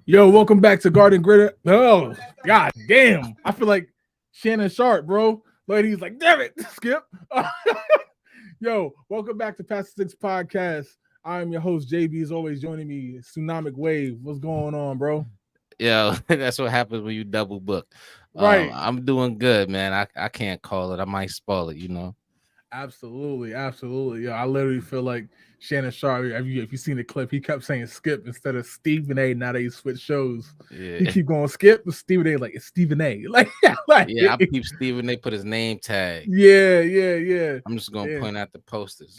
Yo, welcome back to Garden Gritter. Oh, god damn. I feel like Shannon Sharp, bro. But he's like, damn it, Skip. Yo, welcome back to Past the Six Podcast. I'm your host, JB, is always joining me. Tsunamic Wave. What's going on, bro? Yeah, that's what happens when you double book. Right. I'm doing good, man. I can't call it. I might spoil it. Absolutely, absolutely. Yeah, I literally feel like Shannon Sharp. If you seen the clip, he kept saying Skip instead of Stephen A. Now they switch shows. He Yeah, keep going Skip, but Stephen A. Like it's Stephen A. Like, like yeah. I peep Steven. They put his name tag. yeah. I'm just gonna Yeah. point out the posters.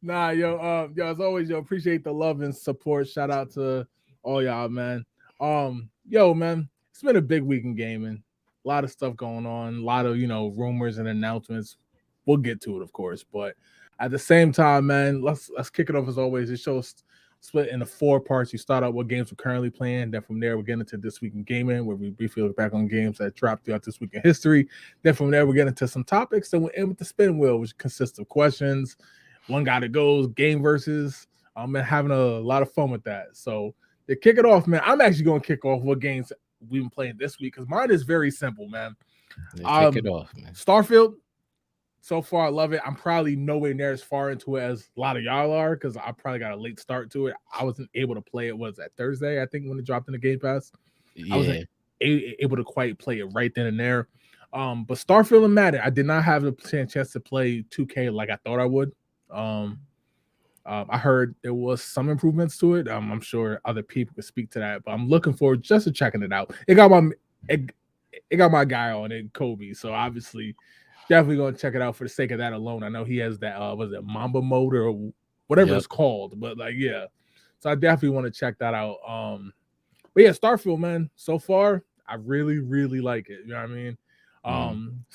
Nah, yo, as always, yo, appreciate the love and support. Shout out to all y'all, man. Yo, man, it's been a big week in gaming. A lot of stuff going on, a lot of rumors and announcements. We'll get to it, of course, but at the same time, man, let's kick it off as always. The show's split into four parts. You start out what games we're currently playing. Then from there, we're getting into this week in gaming, where we briefly look back on games that dropped throughout this week in history. Then from there, we get into some topics. Then we'll end with the spin wheel, which consists of questions, one guy that goes game versus. I'm having a lot of fun with that. So to kick it off, man, I'm actually going to kick off what games we've been playing this week because mine is very simple, man. They kick it off, man. Starfield. So far, I love it. I'm probably nowhere near as far into it as a lot of y'all are because I probably got a late start to it. I wasn't able to play it. Was that Thursday? I think when it dropped in the Game Pass, I wasn't Yeah, able to quite play it right then and there. But Starfield and Madden, I did not have the chance to play 2K like I thought I would. Um, I heard there was some improvements to it. I'm sure other people could speak to that, but I'm looking forward just to checking it out. It, it got my guy on it, Kobe. So obviously, definitely gonna check it out for the sake of that alone. I know he has that was it Mamba mode or whatever yep. it's called, but like yeah. So I definitely want to check that out. But yeah, Starfield, man. So far, I really, really like it. You know what I mean? Mm. Um,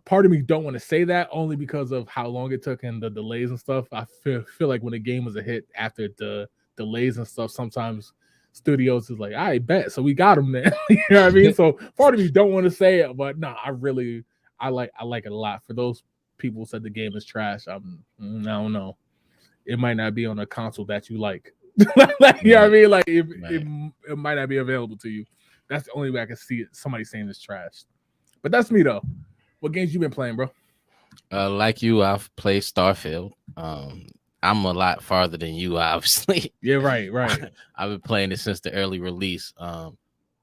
part of me don't want to say that only because of how long it took and the delays and stuff. I feel like when the game was a hit after the delays and stuff, sometimes studios is like, I bet, so we got him then. You know what I mean? So part of me don't want to say it, but no, I like it a lot. For those people who said the game is trash, I don't know. It might not be on a console that you like. Like, you know what I Right, mean? Like right. it might not be available to you. That's the only way I can see it. Somebody saying it's trash. But that's me though. What games you been playing, bro? Like you, I've played Starfield. I'm a lot farther than you, obviously. Yeah, right. I've been playing it since the early release.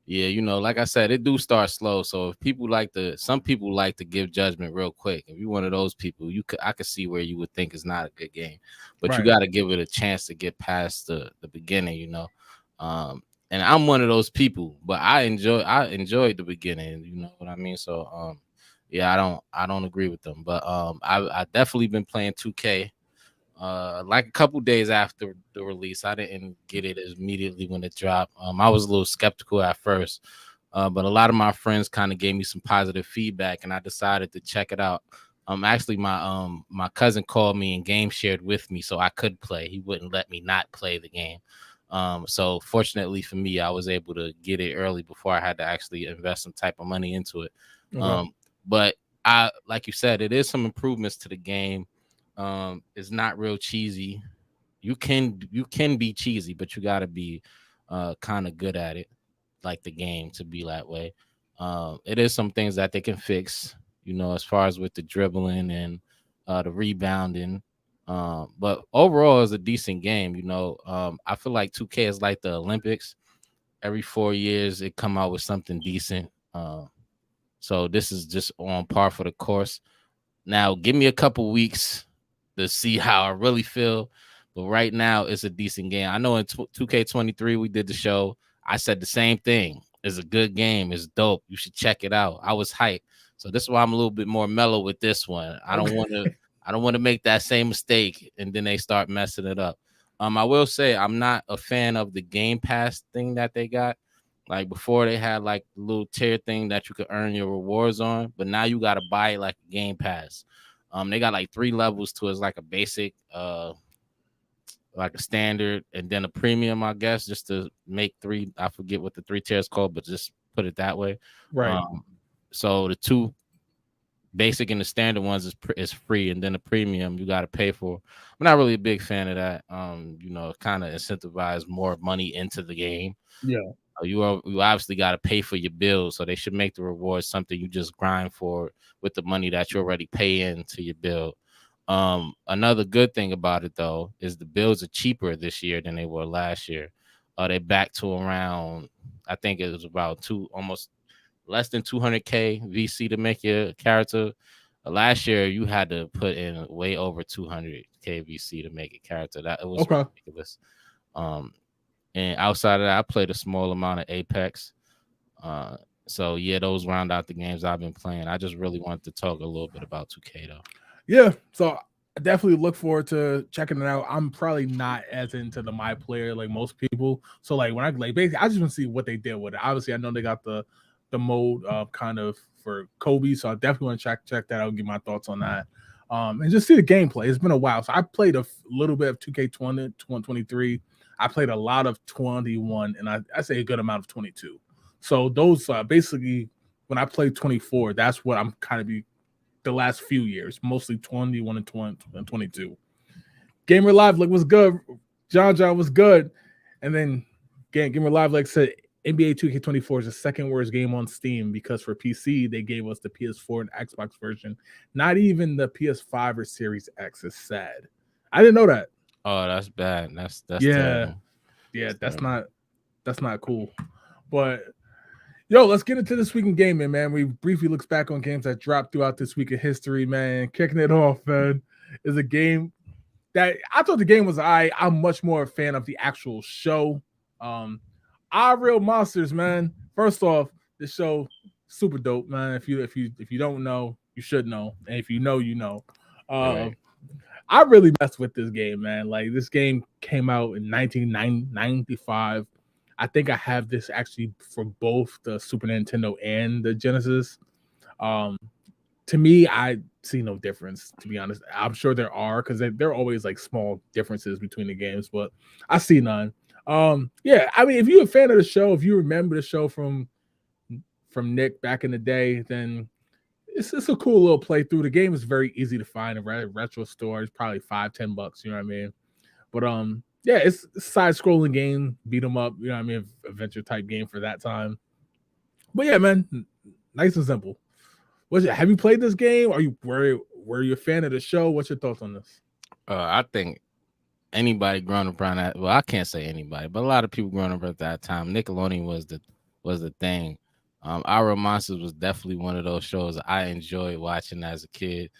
Yeah, like I said, it do start slow. So if some people like to give judgment real quick. If you're one of those people, I could see where you would think it's not a good game, but you Right. got to give it a chance to get past the beginning. And I'm one of those people, but I enjoyed the beginning. You know what I mean? So yeah, I don't agree with them, but I definitely been playing 2K. Like a couple days after the release. I didn't get it immediately when it dropped. I was a little skeptical at first, but a lot of my friends kind of gave me some positive feedback, and I decided to check it out. Actually, my cousin called me and game shared with me, so I could play. He wouldn't let me not play the game. So fortunately for me, I was able to get it early before I had to actually invest some type of money into it. Okay. But like you said, it is some improvements to the game. It's not real cheesy. You can be cheesy, but you got to be kind of good at it, like the game, to be that way. It is some things that they can fix, as far as with the dribbling and the rebounding. But overall, it's a decent game. I feel like 2K is like the Olympics. Every 4 years, it come out with something decent. So this is just on par for the course. Now, give me a couple weeks to see how I really feel. But right now, it's a decent game. I know in 2K23, we did the show. I said the same thing. It's a good game. It's dope. You should check it out. I was hyped. So this is why I'm a little bit more mellow with this one. I don't Okay. want to. I don't want to make that same mistake and then they start messing it up. I will say I'm not a fan of the Game Pass thing that they got. Like before, they had like the little tier thing that you could earn your rewards on, but now you got to buy it like a Game Pass. They got like 3 levels to it. It's like a basic, like a standard, and then a premium, I guess, just to make three. I forget what the 3 tiers called, but just put it that way. Right. Um, so the two basic and the standard ones is free, and then the premium you got to pay for. I'm not really a big fan of that. Kind of incentivize more money into the game. Yeah. You obviously got to pay for your bills, so they should make the rewards something you just grind for with the money that you already pay into your bill. Another good thing about it though is the bills are cheaper this year than they were last year. They back to around, I think it was about almost less than 200K VC to make your character. Last year you had to put in way over 200K VC to make a character. That it was Okay. ridiculous. Um, and outside of that, I played a small amount of Apex. So yeah, those round out the games I've been playing. I just really wanted to talk a little bit about 2K though. Yeah. So I definitely look forward to checking it out. I'm probably not as into the my player like most people. So like when I like basically I just want to see what they did with it. Obviously, I know they got the mode kind of for Kobe. So I definitely want to check that out, give my thoughts on that. And just see the gameplay. It's been a while. So I played a little bit of 2K20, 23. I played a lot of 21, and I say a good amount of 22. So those basically when I played 24, that's what I'm kind of be the last few years, mostly 21 and 20 and 22. Gamer Live like was good. John was good. And then Gamer Live like said NBA 2K24 is the second worst game on Steam because for PC they gave us the PS4 and Xbox version, not even the PS5 or Series X. Is sad. I didn't know that. Oh, that's bad. That's Yeah, terrible. yeah, That's terrible. that's not cool. But yo, let's get into this week in gaming, man. We briefly looks back on games that dropped throughout this week in history, man. Kicking it off, man, is a game that I thought the game was I'm much more a fan of the actual show. Our Real Monsters, man. First off, this show super dope, man. If you don't know, you should know, and if you know, you know. Uh, Right. I really messed with this game, man. Like this game came out in 1995. I think I have this actually for both the Super Nintendo and the Genesis. Um, to me, I see no difference. To be honest, I'm sure there are because there are always like small differences between the games, but I see none. Yeah, I mean, if you're a fan of the show, if you remember the show from Nick back in the day, then it's a cool little playthrough. The game is very easy to find. A retro store is probably $5-10. You know what I mean? But yeah, it's a side scrolling game, beat 'em up. You know what I mean? Adventure type game for that time. But yeah, man, nice and simple. Have you played this game? Are you were you a fan of the show? What's your thoughts on this? I think anybody growing up around that, well, I can't say anybody, but a lot of people growing up at that time, Nickelodeon was the thing. Our Monsters was definitely one of those shows I enjoyed watching as a kid.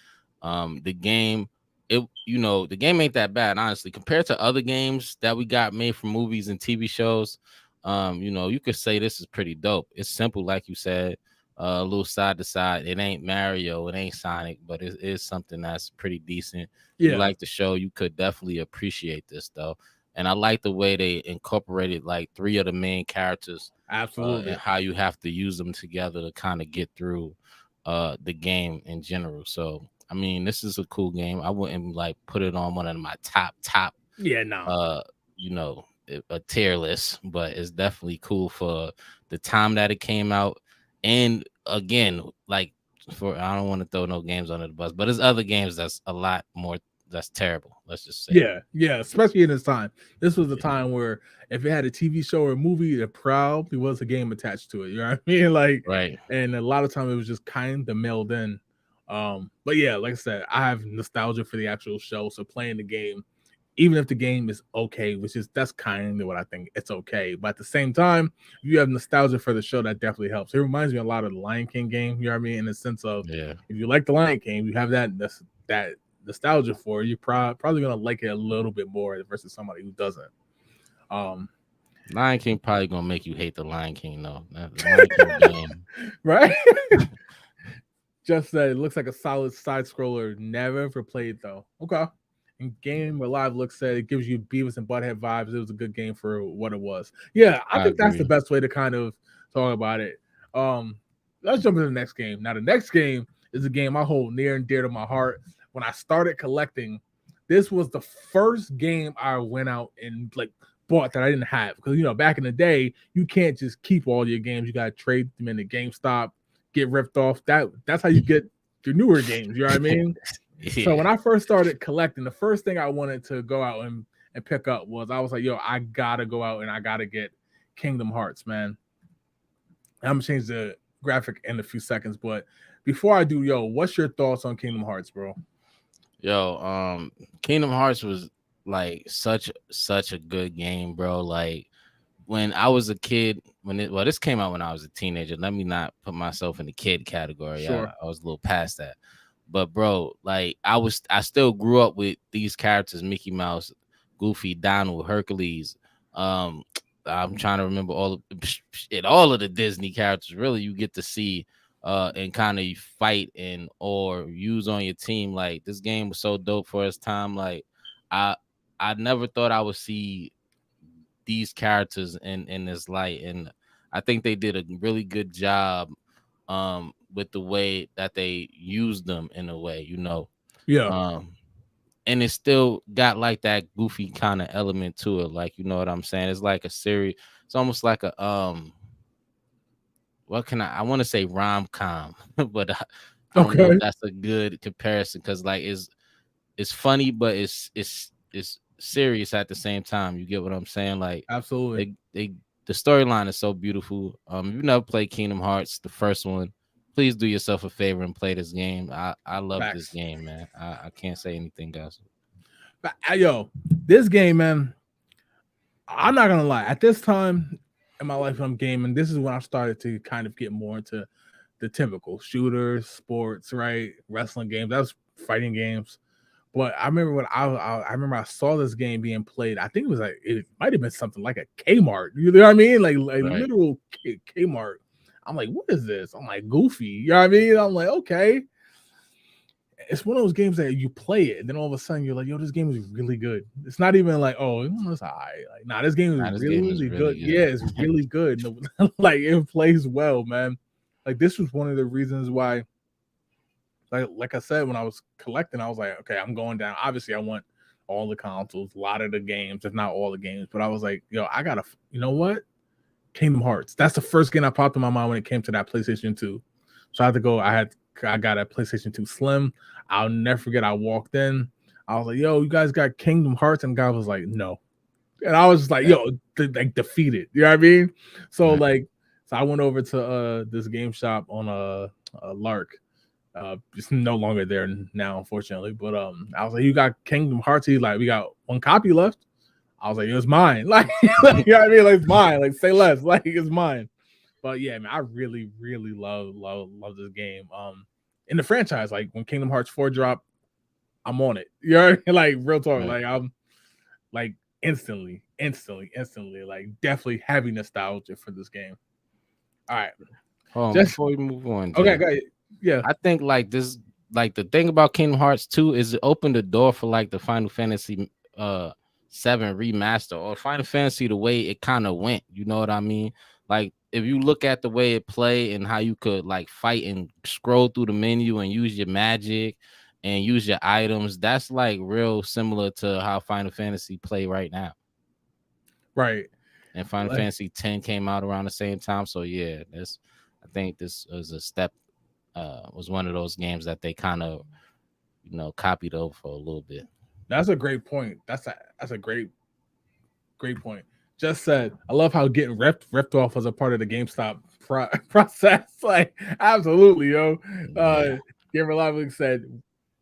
The game, the game ain't that bad, honestly, compared to other games that we got made for movies and TV shows. You could say this is pretty dope. It's simple, like you said, a little side to side. It ain't Mario, it ain't Sonic, but it is something that's pretty decent. If you Yeah, like the show, you could definitely appreciate this though. And I like the way they incorporated like three of the main characters, and absolutely. how you have to use them together to kind of get through the game in general. So I mean, this is a cool game. I wouldn't like put it on one of my top Yeah, no. uh a tier list, but it's definitely cool for the time that it came out. And again, like, for I don't want to throw no games under the bus, but there's other games that's a lot more that's terrible. Let's just say that. Yeah, yeah, especially in this time. This was a Yeah. time where if it had a TV show or a movie, there probably was a game attached to it. You know what I mean? Like, Right. and a lot of time it was just kind of mailed in. But yeah, like I said, I have nostalgia for the actual show. So playing the game, even if the game is okay, which is that's kind of what I think it's okay. But at the same time, you have nostalgia for the show that definitely helps. It reminds me a lot of the Lion King game, you know what I mean? In the sense of Yeah. if you like the Lion King, you have that nostalgia for it, you're probably gonna like it a little bit more versus somebody who doesn't. Um Lion King probably gonna make you hate the Lion King though. The Lion King game. right? Just that it looks like a solid side scroller. Never ever played though. Okay. And Game where Live looks at it gives you Beavis and Butthead vibes. It was a good game for what it was. Yeah, I I think that's the agree. best way to kind of talk about it. Um, let's jump into the next game. Now, the next game is a game I hold near and dear to my heart. When I started collecting, this was the first game I went out and like bought that I didn't have because back in the day you can't just keep all your games. You gotta trade them in the GameStop, get ripped off. That's how you get your newer games. You know what I mean? So Yeah. when I first started collecting, the first thing I wanted to go out and pick up was I was like, yo, I gotta go out and I gotta get Kingdom Hearts, man. I'm gonna change the graphic in a few seconds, but before I do, yo, what's your thoughts on Kingdom Hearts, bro? Yo, Kingdom Hearts was like such a good game, bro. Like when I was a kid, this came out when I was a teenager. Let me not put myself in the kid category. Sure. I was a little past that. But bro, like I still grew up with these characters: Mickey Mouse, Goofy, Donald, Hercules. Um, I'm trying to remember all of the Disney characters. Really, you get to see and kind of fight and or use on your team. Like this game was so dope for its time. Like I I never thought I would see these characters in this light, and I think they did a really good job with the way that they used them in a way, Yeah. um and it still got like that goofy kind of element to it, like, you know what I'm saying? It's like a series. It's almost like a what can I want to say rom-com, but I don't know if Okay. that's a good comparison, because like it's funny, but it's serious at the same time. You get what I'm saying? Like Absolutely. they the storyline is so beautiful. If you never played Kingdom Hearts, the first one, please do yourself a favor and play this game. I love this Facts. game, man. I can't say anything else. Yo, this game, man. I'm not gonna lie. At this time in my life, I'm gaming. This is when I started to kind of get more into the typical shooters, sports, right? Wrestling games. That was fighting games. But I remember when I remember I saw this game being played. I think it was like it might have been something like a Kmart. You know what I mean? Like Right. literal Kmart. I'm like, what is this? I'm like Goofy. You know what I mean? I'm like, okay. It's one of those games that you play it, and then all of a sudden you're like, yo, this game is really good. It's not even like, oh, it's all right. Like, nah, this game is Nah, this game is really good. really Yeah, good. it's really good. Like it plays well, man. Like this was one of the reasons why, like I said, when I was collecting, I was like, okay, I'm going down. Obviously, I want all the consoles, a lot of the games, if not all the games. But I was like, yo, I gotta, you know what? Kingdom Hearts. That's the first game that popped in my mind when it came to that PlayStation 2. So I had to go. I got a PlayStation 2 Slim. I'll never forget. I walked in. I was like, "Yo, you guys got Kingdom Hearts?" And the guy was like, "No." And I was just like, Yeah. "Yo, like defeated." You know what I mean? So Right. like, so I went over to this game shop on Lark. It's no longer there now, unfortunately. But I was like, "You got Kingdom Hearts?" He's like, "We got one copy left." I was like, "It was mine." Like, you know what I mean? Like, it's mine. Like, say less. Like, it's mine. But yeah, man, I really, really love this game. In the franchise, like when Kingdom Hearts 4 dropped, I'm on it. You know, like real talk. Right. Like I'm like instantly, like definitely heavy nostalgia for this game. All right, Hold on, just before we move on, okay, Jay. guys. Yeah, I think like this, like the thing about Kingdom Hearts 2 is it opened the door for like the Final Fantasy 7 remaster, or Final Fantasy the way it kind of went. You know what I mean? Like if you look at the way it play and how you could like fight and scroll through the menu and use your magic and use your items, that's like real similar to how Final Fantasy play right now. right. And Final Like, Fantasy 10 came out around the same time. So yeah, this I think this was a step, was one of those games that they kind of, copied over for a little bit. that's a great point. That's a great point. Just said, I love how getting ripped off was a part of the GameStop process. Like, absolutely, yo. Yeah, Game Reliably said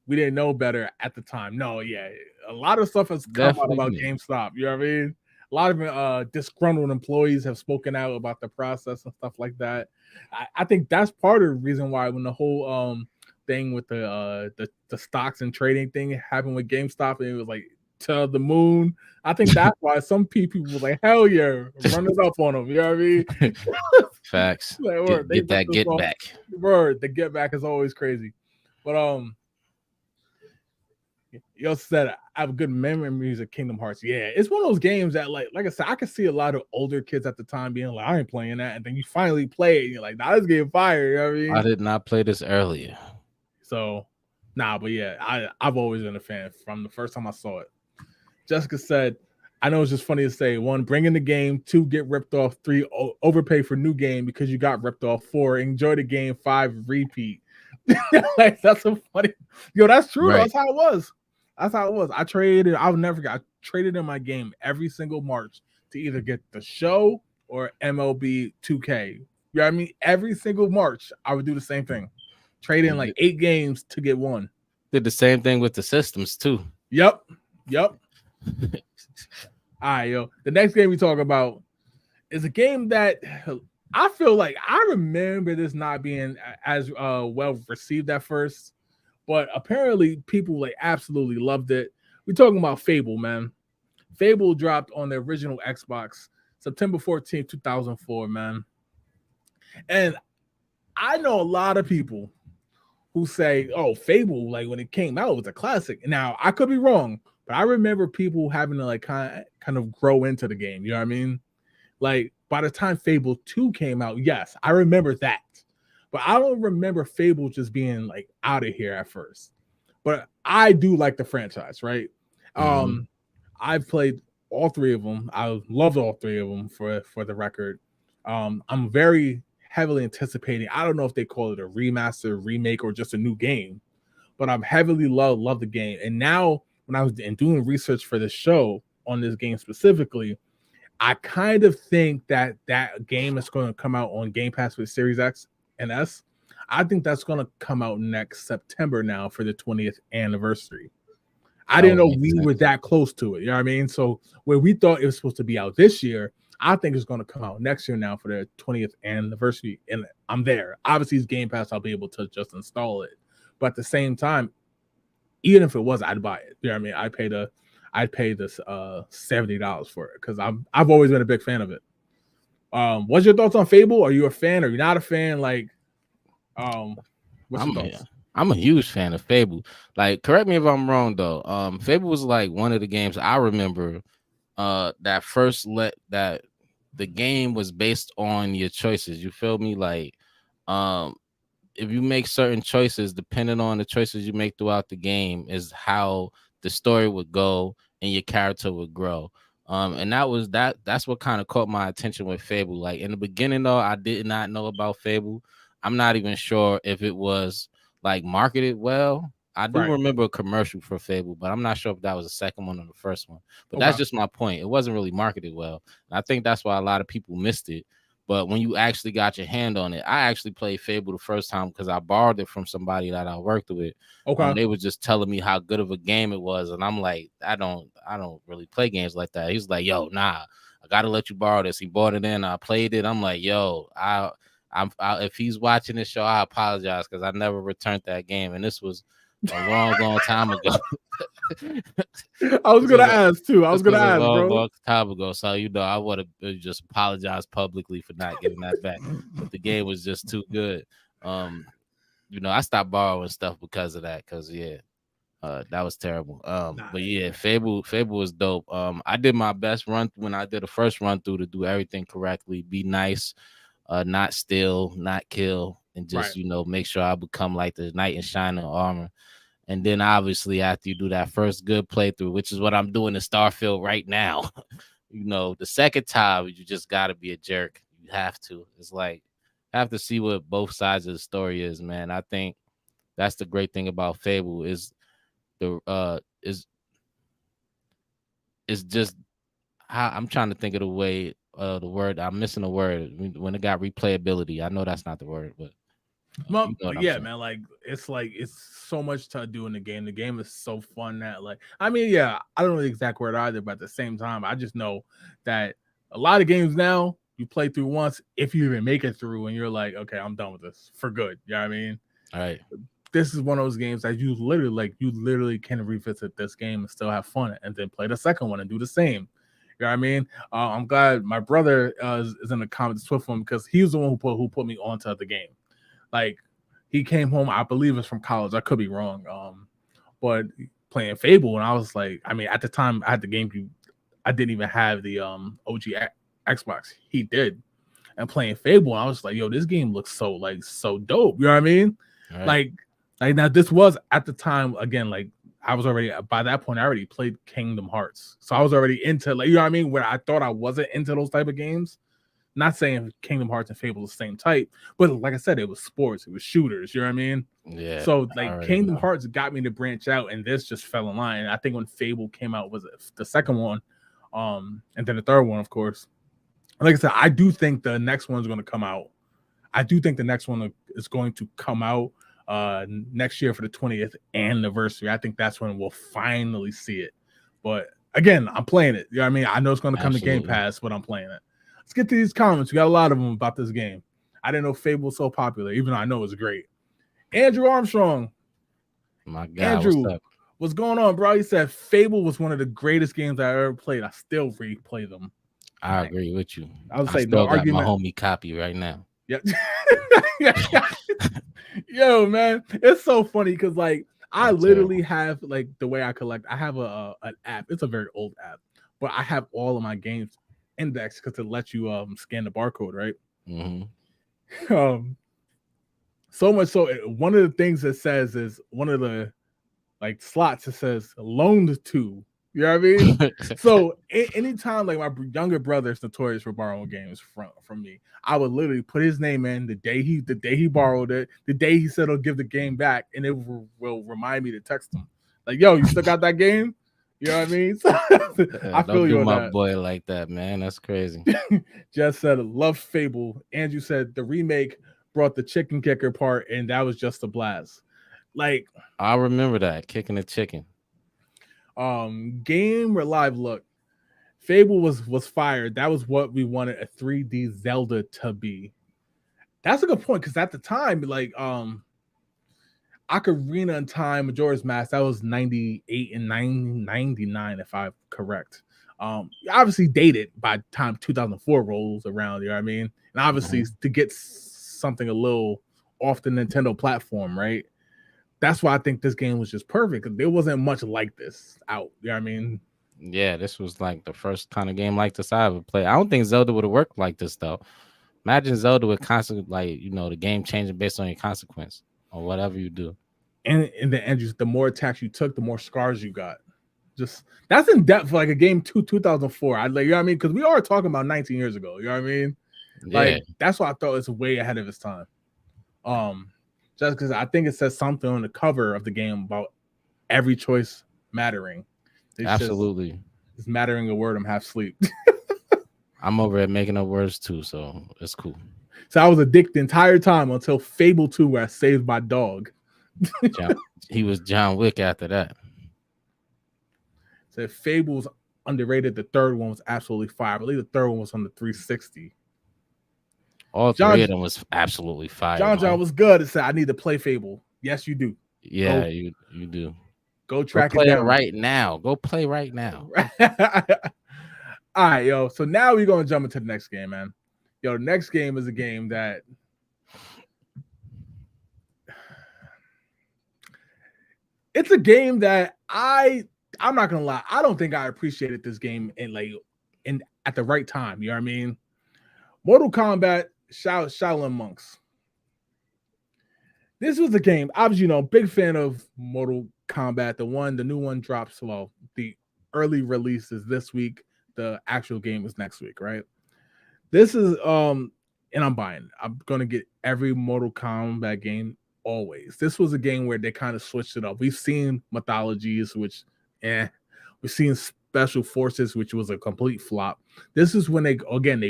we didn't know better at the time. No, yeah, a lot of stuff has come out definitely about did. GameStop. You know what I mean? A lot of disgruntled employees have spoken out about the process and stuff like that. I think that's part of the reason why when the whole thing with the stocks and trading thing happened with GameStop, and it was like to the moon. I think that's why some people were like, hell yeah, run it up on them. You know what I mean? Facts. Like, Get, they get ripped that us get off. back. Word, the get back is always crazy. But you also said I have good memories of Kingdom Hearts. Yeah, it's one of those games that like I said, I could see a lot of older kids at the time being like, I ain't playing that. And then you finally play it, and you're like, nah, this game fire. You know what I I mean? did not play this earlier. So nah, but yeah, I've always been a fan from the first time I saw it. Jessica said, I know it's just funny to say, one, bring in the game, two, get ripped off, three, overpay for new game because you got ripped off, four, enjoy the game, five, repeat. Like, that's so funny. Yo, that's true though. Right. That's how it was. That's how it was. I traded. I'll never forget. I traded in my game every single March to either get the show or MLB 2K. You know what I mean? Every single March, I would do the same thing. Trade in like 8 games to get one. Did the same thing with the systems too. Yep. Yep. All right, yo. The next game we talk about is a game that I feel like I remember this not being as well received at first, but apparently people like absolutely loved it. We're talking about Fable, man. Fable dropped on the original Xbox September 14th, 2004, man. And I know a lot of people who say, oh, Fable, like when it came out, it was a classic. Now, I could be wrong, but I remember people having to like kind of grow into the game. You know what I mean? Like by the time Fable 2 came out, yes, I remember that. But I don't remember Fable just being like out of here at first. But I do like the franchise, right? Mm-hmm. I've played all three of them. I loved all three of them for the record. I'm very heavily anticipating. I don't know if they call it a remaster, remake, or just a new game, but I'm heavily love the game. And now when I was doing research for this show on this game specifically, I kind of think that that game is going to come out on Game Pass with Series X and S. I think that's going to come out next September now for the 20th anniversary. I That didn't would know make we were sense. that close to it. You know what I mean? So where we thought it was supposed to be out this year, I think it's going to come out next year now for the 20th anniversary. And I'm there. Obviously, it's Game Pass. I'll be able to just install it. But at the same time, even if it was, I'd buy it. You know what I mean? I'd pay this $70 for it because I've always been a big fan of it. What's your thoughts on Fable? Are you a fan? Are you not a fan? Like, what's your I'm a, thoughts? I'm a huge fan of Fable. Like, correct me if I'm wrong though. Fable was like one of the games I remember that first let that the game was based on your choices. You feel me? Like, um if you make certain choices, depending on the choices you make throughout the game, is how the story would go and your character would grow. And that's what kind of caught my attention with Fable. Like in the beginning, though, I did not know about Fable. I'm not even sure if it was like marketed well. I do Right. remember a commercial for Fable, but I'm not sure if that was the second one or the first one. But that's Okay. just my point. It wasn't really marketed well. And I think that's why a lot of people missed it. But when you actually got your hand on it, I actually played Fable the first time because I borrowed it from somebody that I worked with. Okay. They were just telling me how good of a game it was, and I'm like, I don't really play games like that. He's like, yo, nah, I gotta let you borrow this. He bought it in, I played it. I'm like, yo, if he's watching this show, I apologize because I never returned that game, and this was a long time ago. I was This gonna was a ask too. I was this gonna was a ask, bro. long time ago. So I would have just apologized publicly for not getting that back. But the game was just too good. Um, I stopped borrowing stuff because of that. Because that was terrible. But yeah, Fable was dope. I did my best run when I did the first run through to do everything correctly, be nice, not steal, not kill, and Right. just make sure I become like the knight in shining armor. And then obviously after you do that first good playthrough, which is what I'm doing in Starfield right now, the second time you just got to be a jerk. You have to. It's like have to see what both sides of the story is, man. I think that's the great thing about Fable the is just how I'm trying to think of the word. I'm missing a word when it got replayability. I know that's not the word, but you know what But I'm yeah, saying. man, like it's so much to do in the game. The game is so fun that I mean, yeah, I don't know the exact word either, but at the same time, I just know that a lot of games now you play through once, if you even make it through, and you're like, okay, I'm done with this for good. You know what I mean? All right. This is one of those games that you literally can revisit this game and still have fun, and then play the second one and do the same. You know what I mean? I'm glad my brother is in the comments with him because he's the one who put me onto the game. Like he came home, I believe it's from college. I could be wrong. But playing Fable, and I was like, I mean, at the time I had the GameCube. I didn't even have the OG Xbox. He did, and playing Fable, I was like, yo, this game looks so dope. You know what I mean? All right. Like now this was at the time again, like I was already by that point I already played Kingdom Hearts. So I was already into you know what I mean, where I thought I wasn't into those type of games. Not saying Kingdom Hearts and Fable the same type, but like I said, it was sports, it was shooters. You know what I mean? Yeah, So I like already Kingdom know. Hearts got me to branch out, and this just fell in line. And I think when Fable came out was the second one, and then the third one, of course. Like I said, I do think the next one's going to come out. I do think the next one is going to come out next year for the 20th anniversary. I think that's when we'll finally see it. But again, I'm playing it. You know what I mean? I know it's going to come to Game Absolutely. Pass, but I'm playing it. Let's get to these comments. We got a lot of them about this game. I didn't know Fable was so popular, even though I know it's great. Andrew Armstrong. My God, what's Andrew, up? what's going on, bro? He said Fable was one of the greatest games I ever played. I still replay them. I agree with you. I would I say no still got my argument. homie copy right now. Yep. Yo, man, it's so funny because like I That's literally terrible. have like the way I collect. I have a an app. It's a very old app, but I have all of my games indexed because it lets you scan the barcode, right? Mm-hmm. Um, so much so one of the things it says is one of the like slots. It says loaned to. You know what I mean? So anytime like my younger brother is notorious for borrowing games from me, I would literally put his name in the day he borrowed it, the day he said he'll give the game back, and it will remind me to text him like, "Yo, you still got that game?" You know what I mean? So, I Don't feel do you on my that. boy like that, man. That's crazy. Jess said, "Love Fable." Andrew said the remake brought the chicken kicker part, and that was just a blast. Like I remember that kicking the chicken. game or live look. Fable was fired. That was what we wanted a 3D Zelda to be. That's a good point because at the time, like Ocarina of Time, Majora's Mask, that was 98 and 99, if I'm correct. Obviously dated by the time 2004 rolls around, you know what I mean? And obviously Mhm. to get something a little off the Nintendo platform, right? That's why I think this game was just perfect because there wasn't much like this out. You know what I mean? Yeah, this was like the first kind of game like this I ever played. I don't think Zelda would have worked like this though. Imagine Zelda with constant, like, the game changing based on your consequence or whatever you do. And in the end, just the more attacks you took, the more scars you got. Just that's in depth for like a game 2004. I like, you know what I mean? Because we are talking about 19 years ago. You know what I mean? Yeah, Like that's why I thought it's way ahead of its time. Um, just because I think it says something on the cover of the game about every choice mattering. It's just absolutely. it's mattering a word. I'm half asleep. I'm over at making up words too, so it's cool. So I was addicted the entire time until Fable 2, where I saved my dog. John, he was John Wick after that. So Fable's underrated. The third one was absolutely fire. I believe the third one was on the 360. All John three of them was absolutely fire, John man. was good. It said I need to play Fable. Yes, you do. Yeah, Go you do. go Go track it play it down. right now. Go play right now. All right, yo. So now we're gonna jump into the next game, man. Yo, the next game is a game that it's a game that I'm not gonna lie. I don't think I appreciated this game in like in at the right time. You know what I mean? Mortal Kombat Shaolin Monks. This was a game. Obviously, big fan of Mortal Kombat. The new one drops. Well, the early release is this week. The actual game is next week, right? This is and I'm buying it. I'm gonna get every Mortal Kombat game always. This was a game where they kind of switched it up. We've seen mythologies, which we've seen special forces, which was a complete flop. This is when they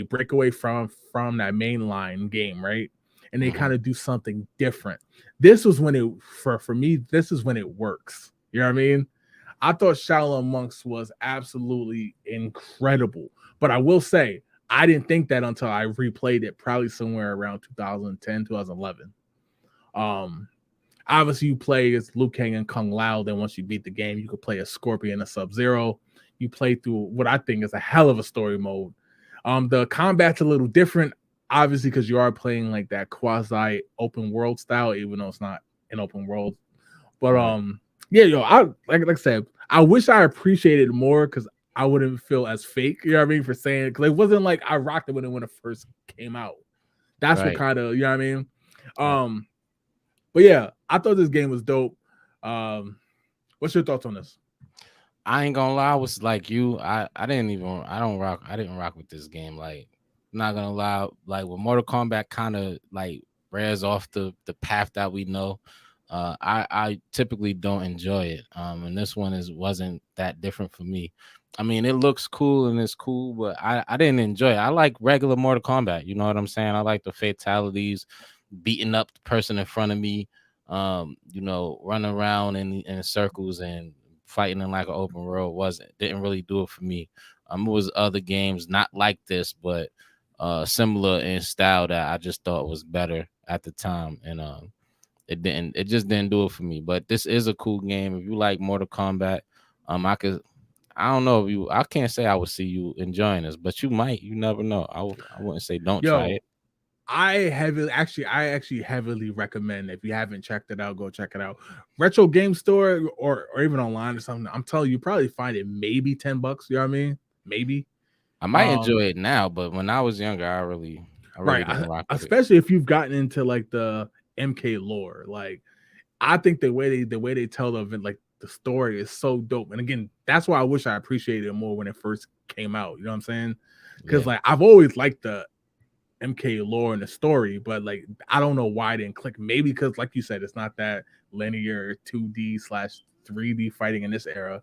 break away from that mainline game, right? And they Mhm. kind of do something different. This was when it for me, this is when it works. You know what I mean? I thought Shaolin Monks was absolutely incredible. But I will say, I didn't think that until I replayed it probably somewhere around 2010, 2011. Um, Obviously, you play as Liu Kang and Kung Lao. Then once you beat the game, you could play as Scorpion and Sub Zero. You play through what I think is a hell of a story mode. The combat's a little different, obviously, because you are playing like that quasi open world style, even though it's not an open world. But Right. yeah, yo, I like I said, I wish I appreciated it more because I wouldn't feel as fake. You know what I mean for saying it because it wasn't like I rocked it when it first came out. That's what Right. kind of you know what I mean. Right. Um, but yeah, I thought this game was dope. What's your thoughts on this? I ain't gonna lie, I was like you. I didn't rock with this game. Like, not gonna lie, like when Mortal Kombat kind of like wears off the path that we know. I typically don't enjoy it. And this one wasn't that different for me. I mean, it looks cool and it's cool, but I didn't enjoy it. I like regular Mortal Kombat. You know what I'm saying? I like the fatalities, beating up the person in front of me, running around in circles and fighting in like an open world. Wasn't Didn't really do it for me. It was other games not like this, but similar in style that I just thought was better at the time, and it just didn't do it for me. But this is a cool game. If you like Mortal Kombat, I don't know if you, I can't say I would see you enjoying this, but you might. You never know. I wouldn't say don't try Yo, it. I actually heavily recommend, if you haven't checked it out, go check it out. Retro Game Store or even online or something. I'm telling you, you probably find it maybe $10. You know what I mean? Maybe. I might Um, enjoy it now, but when I was younger, I really right. didn't rock with it. Especially if you've gotten into like the MK lore. Like I think the way they tell the event, like the story is so dope. And again, that's why I wish I appreciated it more when it first came out. You know what I'm saying? Because Yeah, like I've always liked the MK lore and the story, but like I don't know why I didn't click. Maybe because, like you said, it's not that linear 2D/3D fighting in this era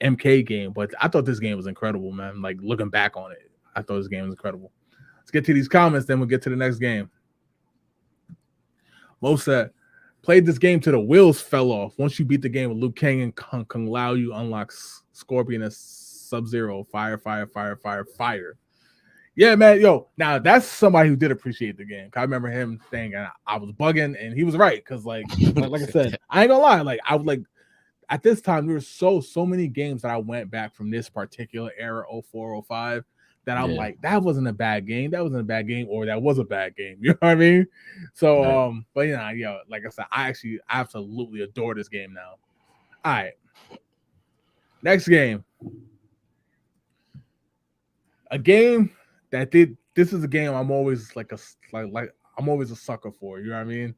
MK game. But I thought this game was incredible, man. Like looking back on it, I thought this game was incredible. Let's get to these comments, then we'll get to the next game. Mo said, played this game till the wheels fell off. Once you beat the game with Liu Kang and Kung Lao, you unlock Scorpion and Sub Zero. Fire, fire, fire, fire, fire. Yeah, man. Yo, now that's somebody who did appreciate the game. I remember him saying I was bugging, and he was right. Cause like I said, I ain't gonna lie. Like I was like at this time, there were so many games that I went back from this particular era, 04, 05, that I'm yeah, like, that wasn't a bad game. That wasn't a bad game, or that was a bad game. You know what I mean? So right. but like I said, I actually absolutely adore this game now. All right. Next game. A game that did this is a game I'm always like I'm always a sucker for. You know what I mean?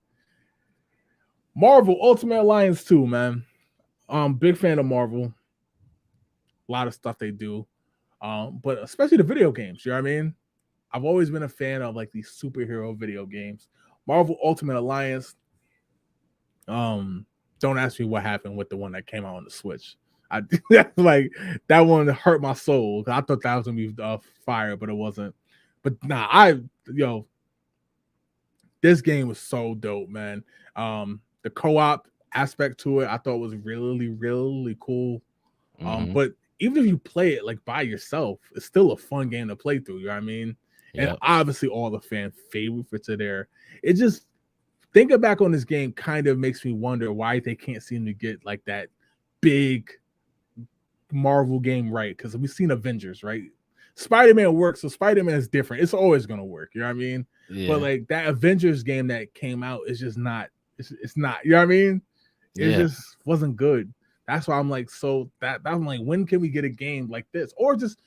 Marvel Ultimate Alliance 2, man. Big fan of Marvel. A lot of stuff they do. But especially the video games, you know what I mean? I've always been a fan of like these superhero video games. Marvel Ultimate Alliance. Um, don't ask me what happened with the one that came out on the Switch. I like that one hurt my soul. I thought that was gonna be fire, but it wasn't. But nah, yo, this game was so dope, man. The co-op aspect to it, I thought was really, really cool. Mm-hmm. But even if you play it like by yourself, it's still a fun game to play through. You know what I mean? And Yep. obviously, all the fan favorites are there. It just thinking back on this game kind of makes me wonder why they can't seem to get like that big Marvel game right. Because we've seen Avengers, right? Spider-Man works, so Spider-Man is different. It's always gonna work, you know what I mean? But Yeah. like that Avengers game that came out is just not, it's not, you know what I mean? It Yeah. just wasn't good. That's why I'm like, so that I'm like, when can we get a game like this? Or just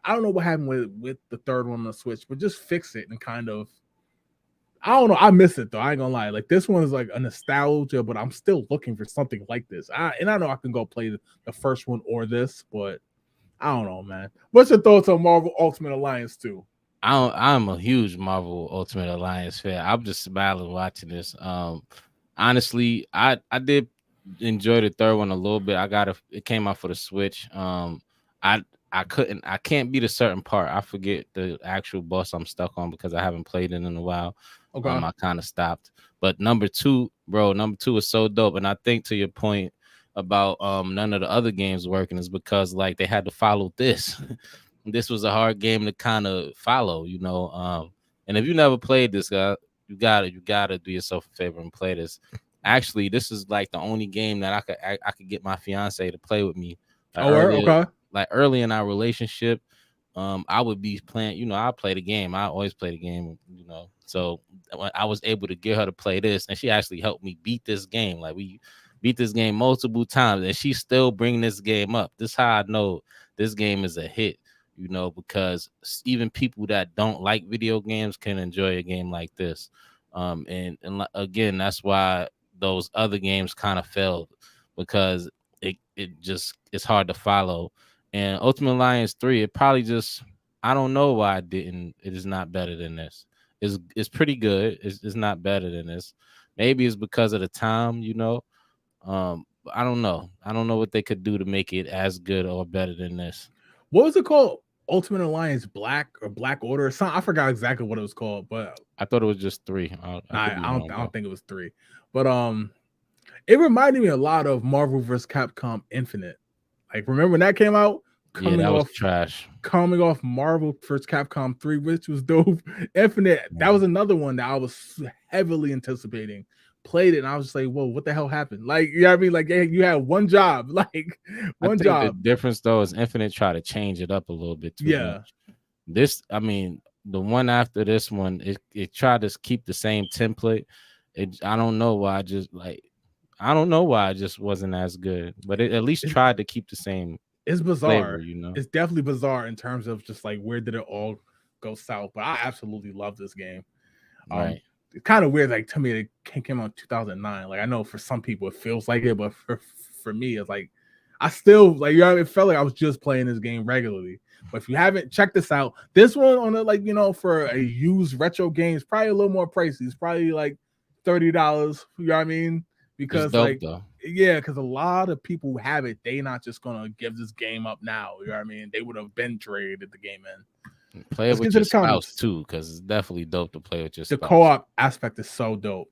I don't know what happened with the third one on the Switch, but just fix it and kind of I don't know. I miss it though. I ain't gonna lie. Like this one is like a nostalgia, but I'm still looking for something like this. And I know I can go play the first one or this, but I don't know, man. What's your thoughts on Marvel Ultimate Alliance 2? I'm a huge Marvel Ultimate Alliance fan. I'm just smiling watching this. Honestly, I did enjoy the third one a little bit. It came out for the Switch. I I can't beat a certain part. I forget the actual boss I'm stuck on because I haven't played it in a while. Okay. I kind of stopped. But number two, bro, number two is so dope. And I think to your point about none of the other games working is because like they had to follow this. This was a hard game to kind of follow, you know. And if you never played this, guy, you gotta do yourself a favor and play this. Actually, this is like the only game that I could get my fiance to play with me. Like Oh, where? earlier, Okay. like early in our relationship, I would be playing. You know, I play the game. I always play the game. You know, so when I was able to get her to play this, and she actually helped me beat this game. Like we beat this game multiple times, and she's still bringing this game up. This is how I know this game is a hit. You know, because even people that don't like video games can enjoy a game like this. Again, that's why those other games kind of failed because it just it's hard to follow. And Ultimate Alliance 3, it probably just I don't know why it didn't. It is not better than this. It's pretty good. It's not better than this. Maybe it's because of the time, you know. I don't know. I don't know what they could do to make it as good or better than this. What was it called? Ultimate Alliance Black or Black Order or something. I forgot exactly what it was called, but I thought it was just three. I nah, could be wrong I though. don't think it was 3. But it reminded me a lot of Marvel vs. Capcom Infinite. Like, remember when that came out? Yeah, Coming that was off trash. coming off Marvel vs. Capcom 3, which was dope. Infinite, that was another one that I was heavily anticipating. Played it and I was just like, whoa, what the hell happened? Like, you know what I mean? Like, you had one job, like I one think the job. difference though is Infinite tried to change it up a little bit too Yeah. much. This, I mean, the one after this one, it tried to keep the same template. I don't know why. I don't know why it just wasn't as good, but it at least It, tried to keep the same it's flavor, bizarre. you know. It's definitely bizarre in terms of just like where did it all go south. But I absolutely love this game. Right. It's kind of weird, like to me, it came out in 2009. Like I know for some people it feels like it, but for me, it's like I still like, you know, it felt like I was just playing this game regularly. But if you haven't checked this out, this one on the, like, you know, for a used retro game is probably a little more pricey. It's probably like $30. You know what I mean? It's Because dope like, though. yeah, because a lot of people who have it, they not just gonna give this game up now. You know what I mean? They would have been traded the game in. Play it Let's get with to your the spouse comments. too, because it's definitely dope to play with your The spouse. co-op aspect is so dope.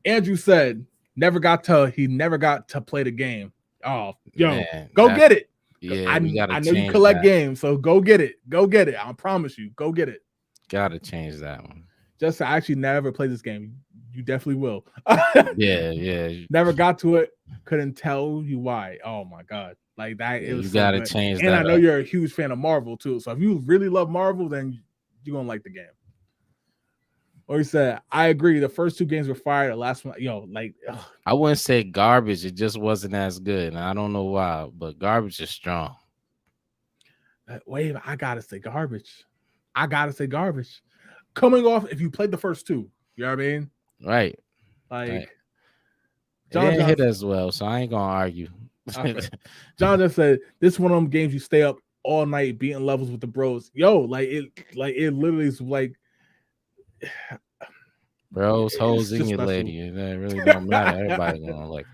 Andrew said he never got to play the game. Oh, yo, Man, go get it. yeah, we gotta I know you change collect that. games, so go get it. Go get it. I promise you, go get it. Gotta change that one. Just I actually never played this game. You definitely will. Yeah, yeah. Never got to it. Couldn't tell you why. Oh my god, like that. Yeah, It was you so gotta good. change And I that know up. you're a huge fan of Marvel too. So if you really love Marvel, then you're gonna like the game. Or he said, I agree. The first 2 games were fire. The last one, like, ugh. I wouldn't say garbage. It just wasn't as good. And I don't know why, but garbage is strong. Wait, I gotta say garbage. I gotta say garbage. Coming off, if you played the first 2, you know what I mean? Right. Right. Like It John didn't hit Johnson. as well, so I ain't gonna argue. Okay. John just said this is one of them games you stay up all night beating levels with the bros. Yo, it literally is like Bros, it's hoes in just your special. lady. It really don't matter. Everybody gonna like.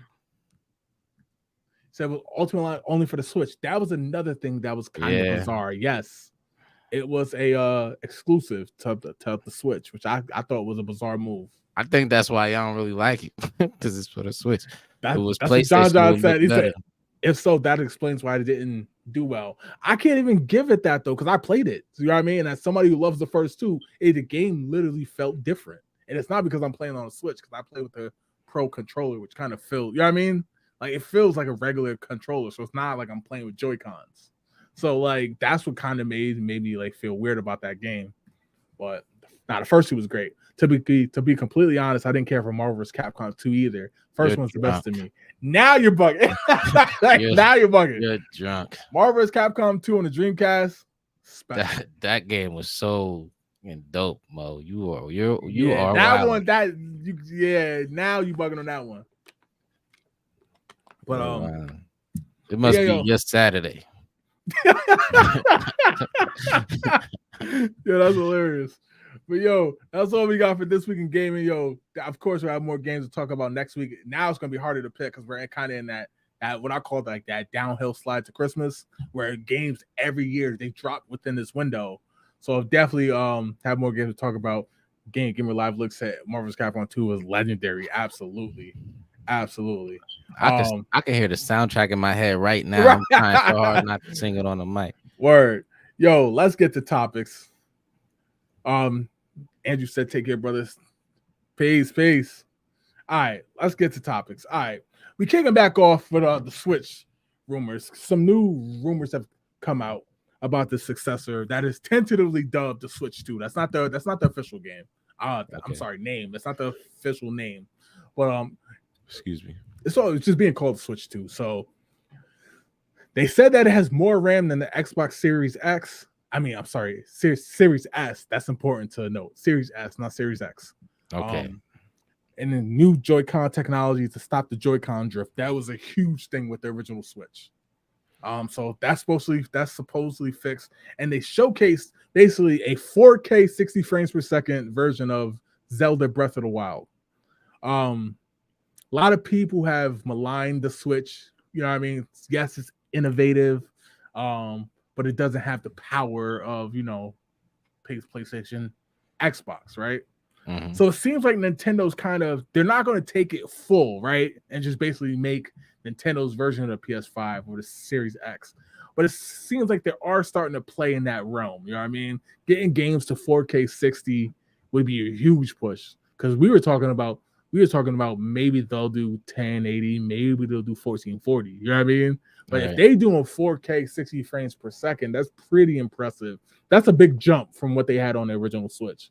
Said ultimately only for the Switch. That was another thing that was kind of Yeah. bizarre. Yes. It was a exclusive to the Switch, which I thought was a bizarre move. I think that's why y'all don't really like it. Because it's for the Switch. If it was That's what John PlayStation, it would look said. He better. said, if so, that explains why it didn't do well. I can't even give it that though, because I played it. So, you know what I mean? And as somebody who loves the first 2, the game literally felt different. And it's not because I'm playing on a Switch, because I play with the Pro controller, which kind of feels, you know what I mean? Like it feels like a regular controller. So it's not like I'm playing with Joy-Cons. So like that's what kind of made me like feel weird about that game. But the first 2 was great. To be completely honest, I didn't care for Marvel vs. Capcom 2 either. First You're one's the best drunk. to me. Now you're bugging. Now you're bugging. You're drunk. Marvel vs. Capcom 2 on the Dreamcast. Special. That game was so dope, Mo. You Yeah, are that wild. one. Now you bugging on that one. But it must yeah, be yo. just Saturday. Yeah, that's hilarious. But yo, that's all we got for this week in gaming. Yo, of course we have more games to talk about next week. Now it's gonna be harder to pick because we're kind of in that what I call like that downhill slide to Christmas, where games every year they drop within this window. So definitely have more games to talk about. Give me live looks at Marvel's Capcom 2 was legendary. Absolutely. I can hear the soundtrack in my head right now. I'm trying so hard not to sing it on the mic. Word. Yo, let's get to topics. Andrew said, take care, brothers. Peace. All right, let's get to topics. All right. We kicking back off with the Switch rumors. Some new rumors have come out about the successor that is tentatively dubbed the Switch 2. That's not the official game. Okay. I'm sorry, name. That's not the official name. But excuse me. It's just being called the Switch 2. So they said that it has more RAM than the Xbox Series X. I'm sorry, Series S. That's important to note. Series S, not Series X. Okay. And then new Joy-Con technology to stop the Joy-Con drift. That was a huge thing with the original Switch. So that's supposedly fixed, and they showcased basically a 4K 60 frames per second version of Zelda Breath of the Wild. Um, a lot of people have maligned the Switch. You know what I mean? Yes, it's innovative, but it doesn't have the power of PlayStation, Xbox, right? Hmm. So it seems like Nintendo's they're not going to take it full, right? And just basically make Nintendo's version of the PS5 or the Series X. But it seems like they are starting to play in that realm. You know what I mean? Getting games to 4K 60 would be a huge push because we were talking about maybe they'll do 1080, maybe they'll do 1440. You know what I mean? But if Right. they do a 4K 60 frames per second, that's pretty impressive. That's a big jump from what they had on the original Switch.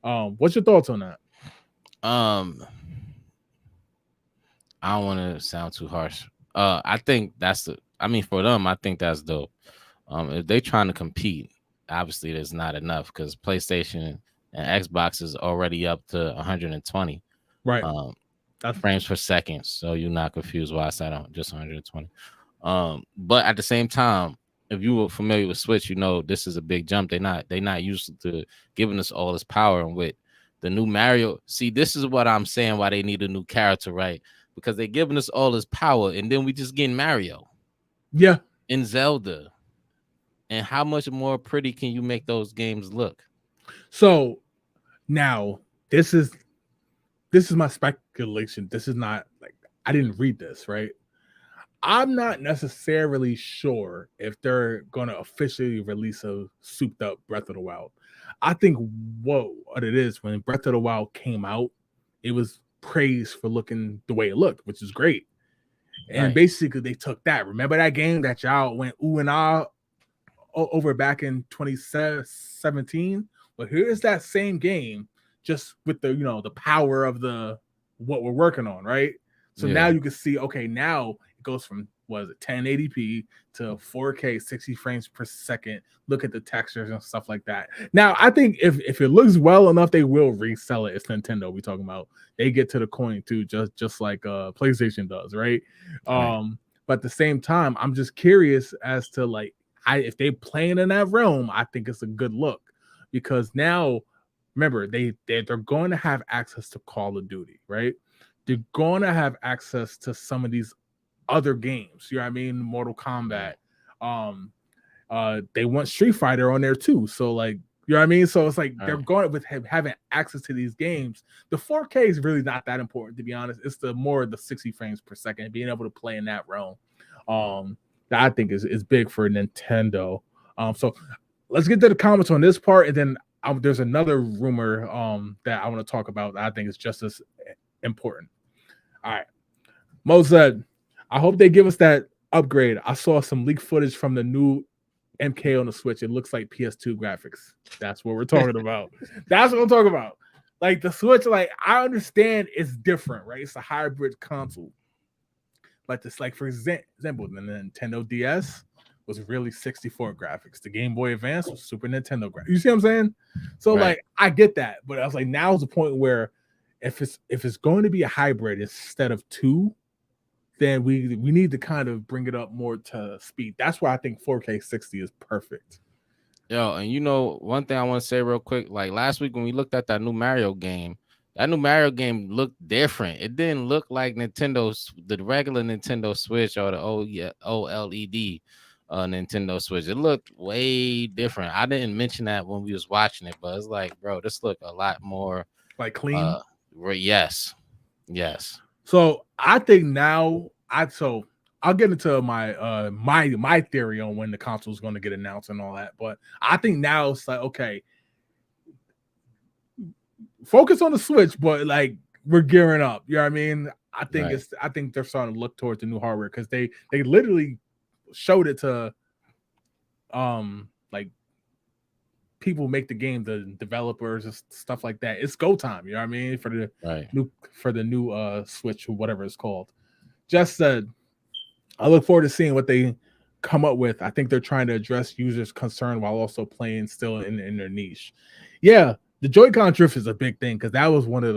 What's your thoughts on that? Um, I don't want to sound too harsh. I think that's the. I mean, for them, I think that's dope. If they trying to compete, obviously there's not enough because PlayStation and Xbox is already up to 120 Right. um, That's frames per second. So you're not confused why I said just 120. But at the same time, if you were familiar with Switch, you know this is a big jump. They not used to giving us all this power, and with the new Mario, see, this is what I'm saying why they need a new character, right? Because they're giving us all this power, and then we just getting Mario yeah. and Zelda. And how much more pretty can you make those games look? So now this is my speculation. This is not like I didn't read this, right? I'm not necessarily sure if they're gonna officially release a souped up Breath of the Wild. I think what it is when Breath of the Wild came out, it was praised for looking the way it looked, which is great. And Right. basically they took that. Remember that game that y'all went ooh and ah over back in 2017? But here's that same game, just with the power of the what we're working on, right? So now Yeah. you can see, okay, now it goes from what is it, 1080p to 4K 60 frames per second. Look at the textures and stuff like that. Now I think if it looks well enough, they will resell it. It's Nintendo we talking about. They get to the coin too, just like PlayStation does, right? Right. But at the same time, I'm just curious as to like if they playing in that realm, I think it's a good look because now remember they're going to have access to Call of Duty, right? They're going to have access to some of these other games. You know what I mean? Mortal Kombat. Right. Um, they want Street Fighter on there too. So like, you know what I mean? So it's like they're Right. going with having access to these games. The 4K is really not that important to be honest. It's the more the 60 frames per second, being able to play in that realm. That I think is big for Nintendo. So let's get to the comments on this part, and then there's another rumor that I want to talk about that I think is just as important. All right. Mo said, I hope they give us that upgrade. I saw some leaked footage from the new MK on the Switch. It looks like PS2 graphics. That's what we're talking about. That's what I'm talking about. Like the Switch, like I understand it's different, right? It's a hybrid console. But this, like for example, the Nintendo DS was really 64 graphics. The Game Boy Advance was Super Nintendo graphics. You see what I'm saying? So Right. like I get that, but I was like, now's the point where if it's going to be a hybrid instead of two, then we need to kind of bring it up more to speed. That's why I think 4K 60 is perfect. Yo, and you know, one thing I want to say real quick, like last week when we looked at that new Mario game looked different. It didn't look like the regular Nintendo Switch or the OLED Nintendo Switch. It looked way different. I didn't mention that when we was watching it, but it's like, bro, this looked a lot more Like clean. uh yes. Yes. So I think now I'll get into my theory on when the console is going to get announced and all that. But I think now it's like, okay, focus on the Switch, but like we're gearing up. You know what I mean? Right. I think they're starting to look towards the new hardware because they literally showed it to like people make the game, the developers and stuff like that. It's go time, you know what I mean? Right. For the new Switch or whatever it's called. Just said I look forward to seeing what they come up with. I think they're trying to address users' concern while also playing still in their niche. Yeah, the Joy-Con drift is a big thing because that was one of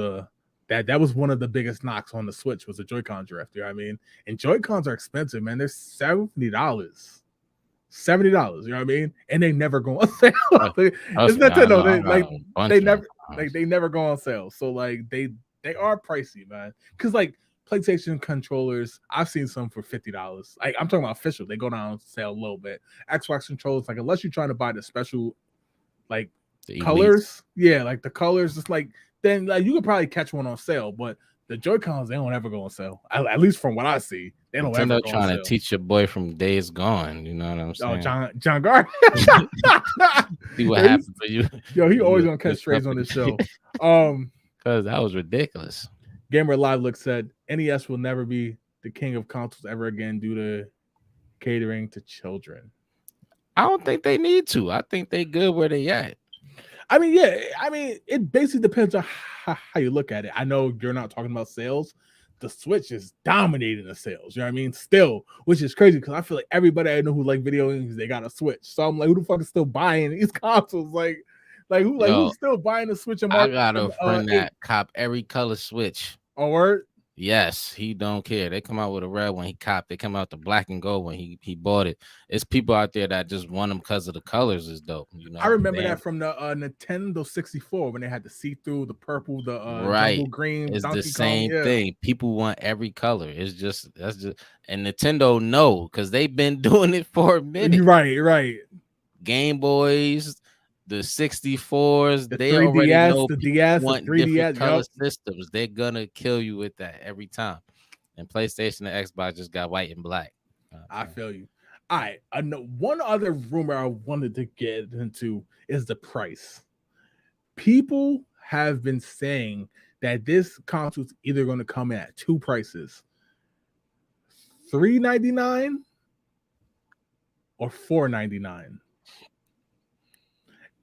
That was one of the biggest knocks on the Switch was the Joy-Con drift. You know what I mean? And Joy-Cons are expensive, man. They're $70. $70. You know what I mean? And they never go on sale. It's Trust me, I Nintendo. know They I got like a bunch they of them. never they never go on sale. So like they are pricey, man. Because like PlayStation controllers, I've seen some for $50. Like I'm talking about official. They go down on sale a little bit. Xbox controllers, like unless you're trying to buy the special like The colors, yeah, like the colors, it's like then like you could probably catch one on sale, but the Joy Cons they don't ever go on sale. At least from what I see, they don't ever Nintendo go on trying to sale. teach your boy from Days Gone. You know what I'm Oh, saying? John Gardner. See what yo, happened for you. yo, he always You gonna catch strays on company. this show. Um, Because that was ridiculous. Gamer Live Look said NES will never be the king of consoles ever again due to catering to children. I don't think they need to. I think they good where they at. I mean, yeah, I mean, it basically depends on how you look at it. I know you're not talking about sales. The Switch is dominating the sales. You know what I mean? Still, which is crazy because I feel like everybody I know who like video games, they got a Switch. So I'm like, who the fuck is still buying these consoles? Yo, who's still buying the Switch and I Mark got a friend 8? that cop every color Switch. Oh, word? Yes, he don't care. They come out with a red one, he copped. They come out the black and gold when he bought it. It's people out there that just want them because of the colors is dope. You I know, remember they that from the Nintendo 64 when they had the see-through, the purple, the jungle right. green, It's the Donkey Kong. same Yeah, thing. People want every color. It's just that's just and Nintendo know because they've been doing it for a you're minute. right, right. Game Boys, the 64s, The they already 3DS, know the people DS, the want different 3DS. color Yup, systems. They're gonna kill you with that every time. And PlayStation and Xbox just got white and black. I feel you. All right, I know one other rumor I wanted to get into is the price. People have been saying that this console is either going to come in at two prices: $399 or $499.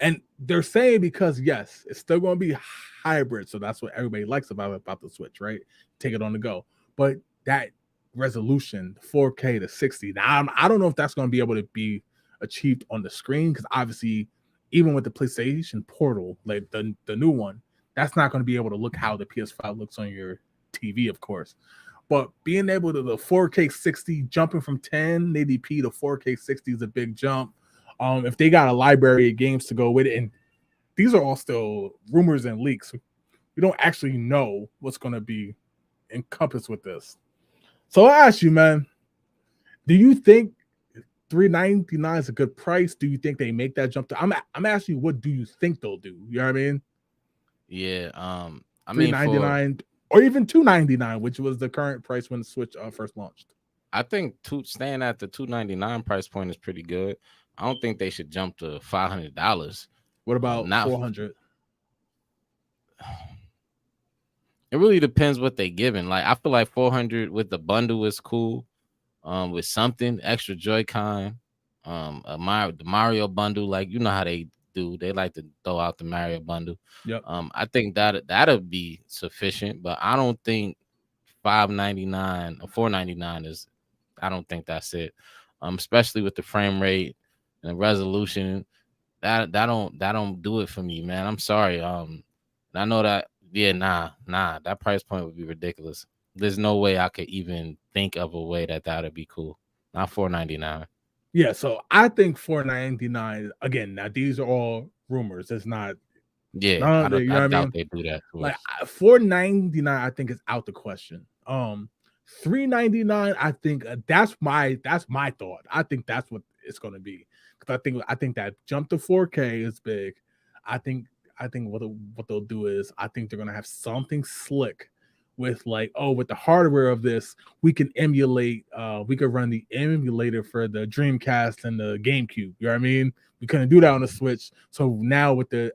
And they're saying because yes, it's still going to be hybrid, so that's what everybody likes about the Switch, right? Take it on the go, but that resolution, 4K to 60. Now I don't know if that's going to be able to be achieved on the screen because obviously, even with the PlayStation Portal, like the new one, that's not going to be able to look how the PS5 looks on your TV, of course. But being able to the 4K 60, jumping from 1080p to 4K 60 is a big jump. If they got a library of games to go with it, and these are all still rumors and leaks, we don't actually know what's going to be encompassed with this. So I ask you, man, do you think $399 is a good price? Do you think they make that jump? I'm asking you, what do you think they'll do? You know what I mean? Yeah. I Three mean, ninety for nine or even $299, which was the current price when the Switch first launched. I think staying at the $299 price point is pretty good. I don't think they should jump to $500. What about Not 400? it really depends what they giving. Like I feel like 400 with the bundle is cool. With something extra Joy-Con, the Mario bundle, like you know how they do. They like to throw out the Mario bundle. Yep. I think that'll be sufficient, but I don't think $599 or $499 is. I don't think that's it. Especially with the frame rate and the resolution, that don't do it for me, man. I'm sorry. I know that. Yeah, nah. That price point would be ridiculous. There's no way I could even think of a way that would be cool. Not $499. Yeah, so I think 499 again. Now these are all rumors. It's not Yeah, none of the, you know I what I doubt mean? they do that to Like us. 499, I think is out the question. 399, I think that's my thought. I think that's what it's going to be because I think that jump to 4K is big. I think what they'll do is I think they're going to have something slick with like, oh, with the hardware of this, we can emulate. We could run the emulator for the Dreamcast and the GameCube. You know what I mean? We couldn't do that on the Switch. So now with the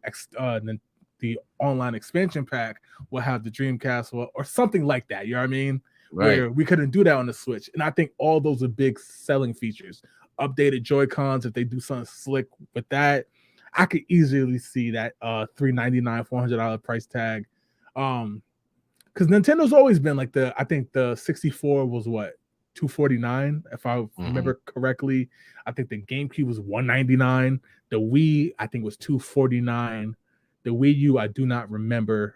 online expansion pack, we'll have the Dreamcast or something like that. You know what I mean? Right. Where we couldn't do that on the Switch. And I think all those are big selling features. Updated Joy-Cons, if they do something slick with that, I could easily see that $399, $400 price tag. Because Nintendo's always been like I think the 64 was what, $249, if I remember correctly. I think the GameCube was $199. The Wii, I think, was $249. The Wii U, I do not remember.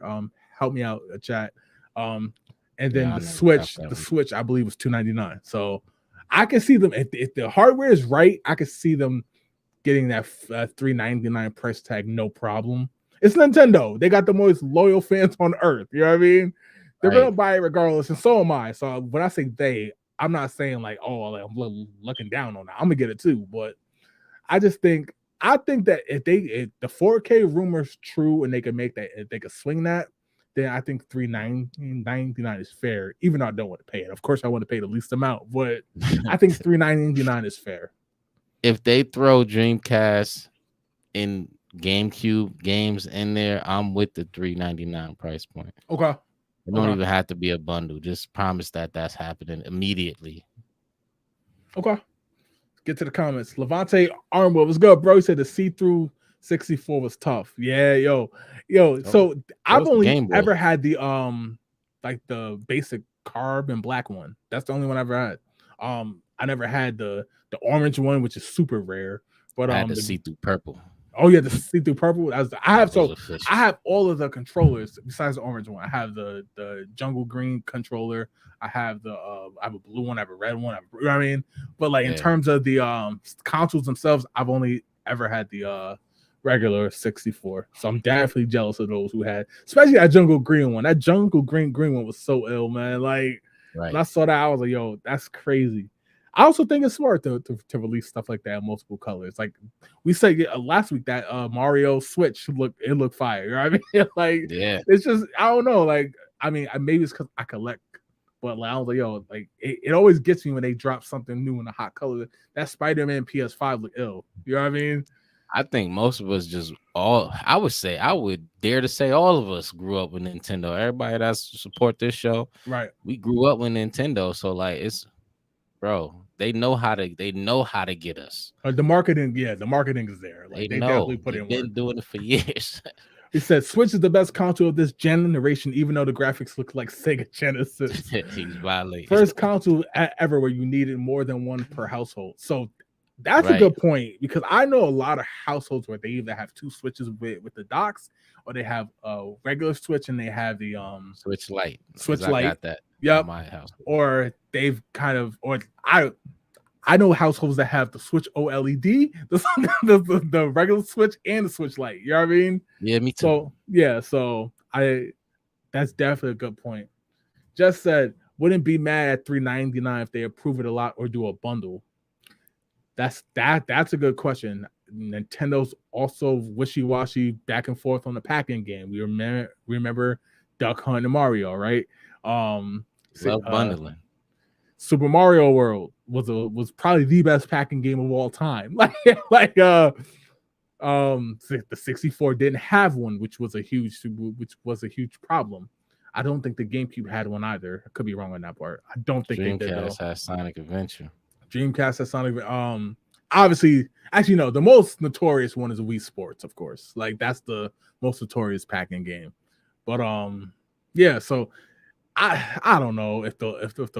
Help me out, chat. Um, and then Yeah, I never got that The one. Switch, I believe, was $299. So I can see them if the hardware is right. I can see them getting that $399 price tag, no problem. It's Nintendo. They got the most loyal fans on earth. You know what I mean? They're gonna Right. buy it regardless, and so am I. So when I say they, I'm not saying like, oh, like, I'm looking down on that. I'm gonna get it too, but I just think I think that if the 4K rumors true and they can make that if they could swing that, then I think 399 is fair. Even though I don't want to pay it. Of course, I want to pay the least amount, but I think 399 is fair. If they throw Dreamcast in GameCube games in there, I'm with the 399 price point. Okay. It don't Okay. even have to be a bundle. Just promise that that's happening immediately. Okay. Get to the comments. Levante Armwood was good, bro. He said the see-through 64 was tough. Yeah, yo. Oh, So that I've was the only Game Boy. ever had the like the basic carb and black one. That's the only one I ever had. I never had the orange one, which is super rare. But I had to see through purple. oh yeah, the see-through purple. That was I official. have all of the controllers besides the orange one. I have the jungle green controller. I have a blue one, I have a red one, you know what I mean? But like in Yeah, terms of the consoles themselves, I've only ever had the regular 64. So I'm definitely jealous of those who had, especially that jungle green one. That jungle green one was so ill, man. Like when I right. saw that, I was like, yo, that's crazy. I also think it's smart to release stuff like that in multiple colors. Like we said last week, that Mario Switch looked fire. You know what I mean? Like Yeah, it's just I don't know. Like I mean, maybe it's because I collect, but like I was like, yo, like it always gets me when they drop something new in a hot color. That Spider-Man PS5 look ill. You know what I mean? I think most of us just all. I would say I would dare to say all of us grew up with Nintendo. Everybody that's support this show, Right. we grew up with Nintendo. So like it's bro, they know how to get us. The marketing, yeah, the marketing is there. They Like they definitely know put they've in work. been doing it for years. He said Switch is the best console of this generation, even though the graphics look like Sega Genesis. He's violating. First console ever where you needed more than one per household. So that's a Right. good point because I know a lot of households where they either have two switches with the docks or they have a regular switch and they have the Switch light because switch I light. got that at Yep. my house. Or they've kind of or I know households that have the Switch OLED, the regular Switch and the Switch Lite. You know what I mean? Yeah, me too. So yeah, so I that's definitely a good point. Just said wouldn't be mad at 399 if they approve it a lot or do a bundle. That's a good question. Nintendo's also wishy-washy back and forth on the packing game. We remember Duck Hunt and Mario, right? Um Love bundling. Super Mario World was probably the best packing game of all time. Like the 64 didn't have one, which was a huge problem. I don't think the GameCube had one either. I could be wrong on that part. I don't think they did though. Dreamcast has Sonic Adventure. Dreamcast has Sonic. Obviously, actually no. The most notorious one is Wii Sports, of course. Like that's the most notorious packing game. But yeah. So I don't know if they'll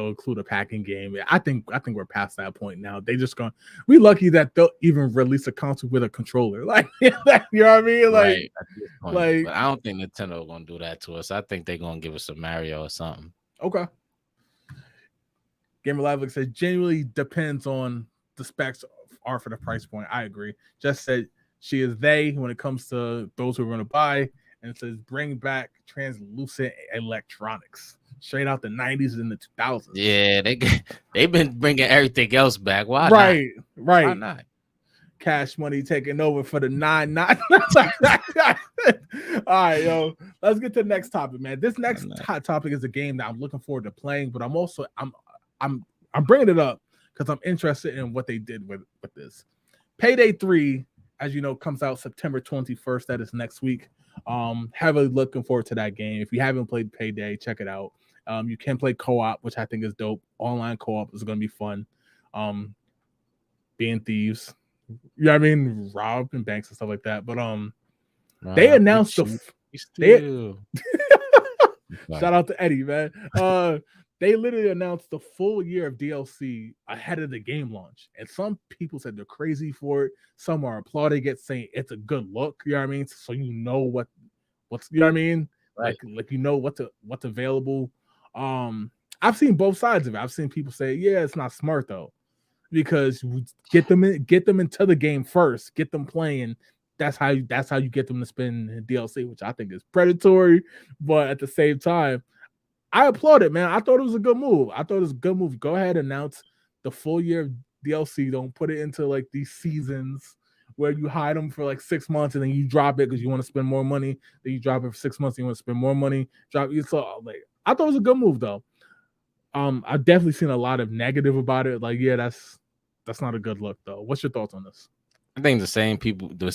include a packing game. I think we're past that point now. They just going we lucky that they'll even release a console with a controller. Like you know what I mean? Right at this point. Like But I don't think Nintendo gonna do that to us. I think they're gonna give us a Mario or something. okay. Gamer Live says genuinely depends on the specs are for the price point. I agree. Just said she is they when it comes to those who are going to buy, and it says bring back translucent electronics straight out the 90s and the 2000s. Yeah, they've been bringing everything else back. Why not? Right, Why right. not? Cash Money taking over for the 9 All right, yo. Let's get to the next topic, man. This next topic is a game that I'm looking forward to playing, but I'm bringing it up because I'm interested in what they did with this. Payday 3, as you know, comes out September 21st. That is next week. Heavily looking forward to that game. If you haven't played Payday, check it out. You can play co-op, which I think is dope. Online co-op is going to be fun. Being thieves, you know what I mean, robbing banks and stuff like that. But they announced shout out to Eddie, man. They literally announced the full year of DLC ahead of the game launch. And some people said they're crazy for it. Some are applauding it, saying it's a good look. You know what I mean? So you know what's you know what I mean? right. like you know what's available. Um, I've seen both sides of it. I've seen people say, yeah, it's not smart though, because you get them into the game first, get them playing. That's how you get them to spend DLC, which I think is predatory, but at the same time, I applaud it, man. I thought it was a good move. I thought it was a good move. Go ahead, announce the full year of DLC. Don't put it into like these seasons where you hide them for like 6 months and then you drop it because you want to spend more money. Then you drop it for 6 months and you want to spend more money. Drop it. So like I thought it was a good move though. I've definitely seen a lot of negative about it. Like, yeah, that's not a good look though. What's your thoughts on this? I think the same people, the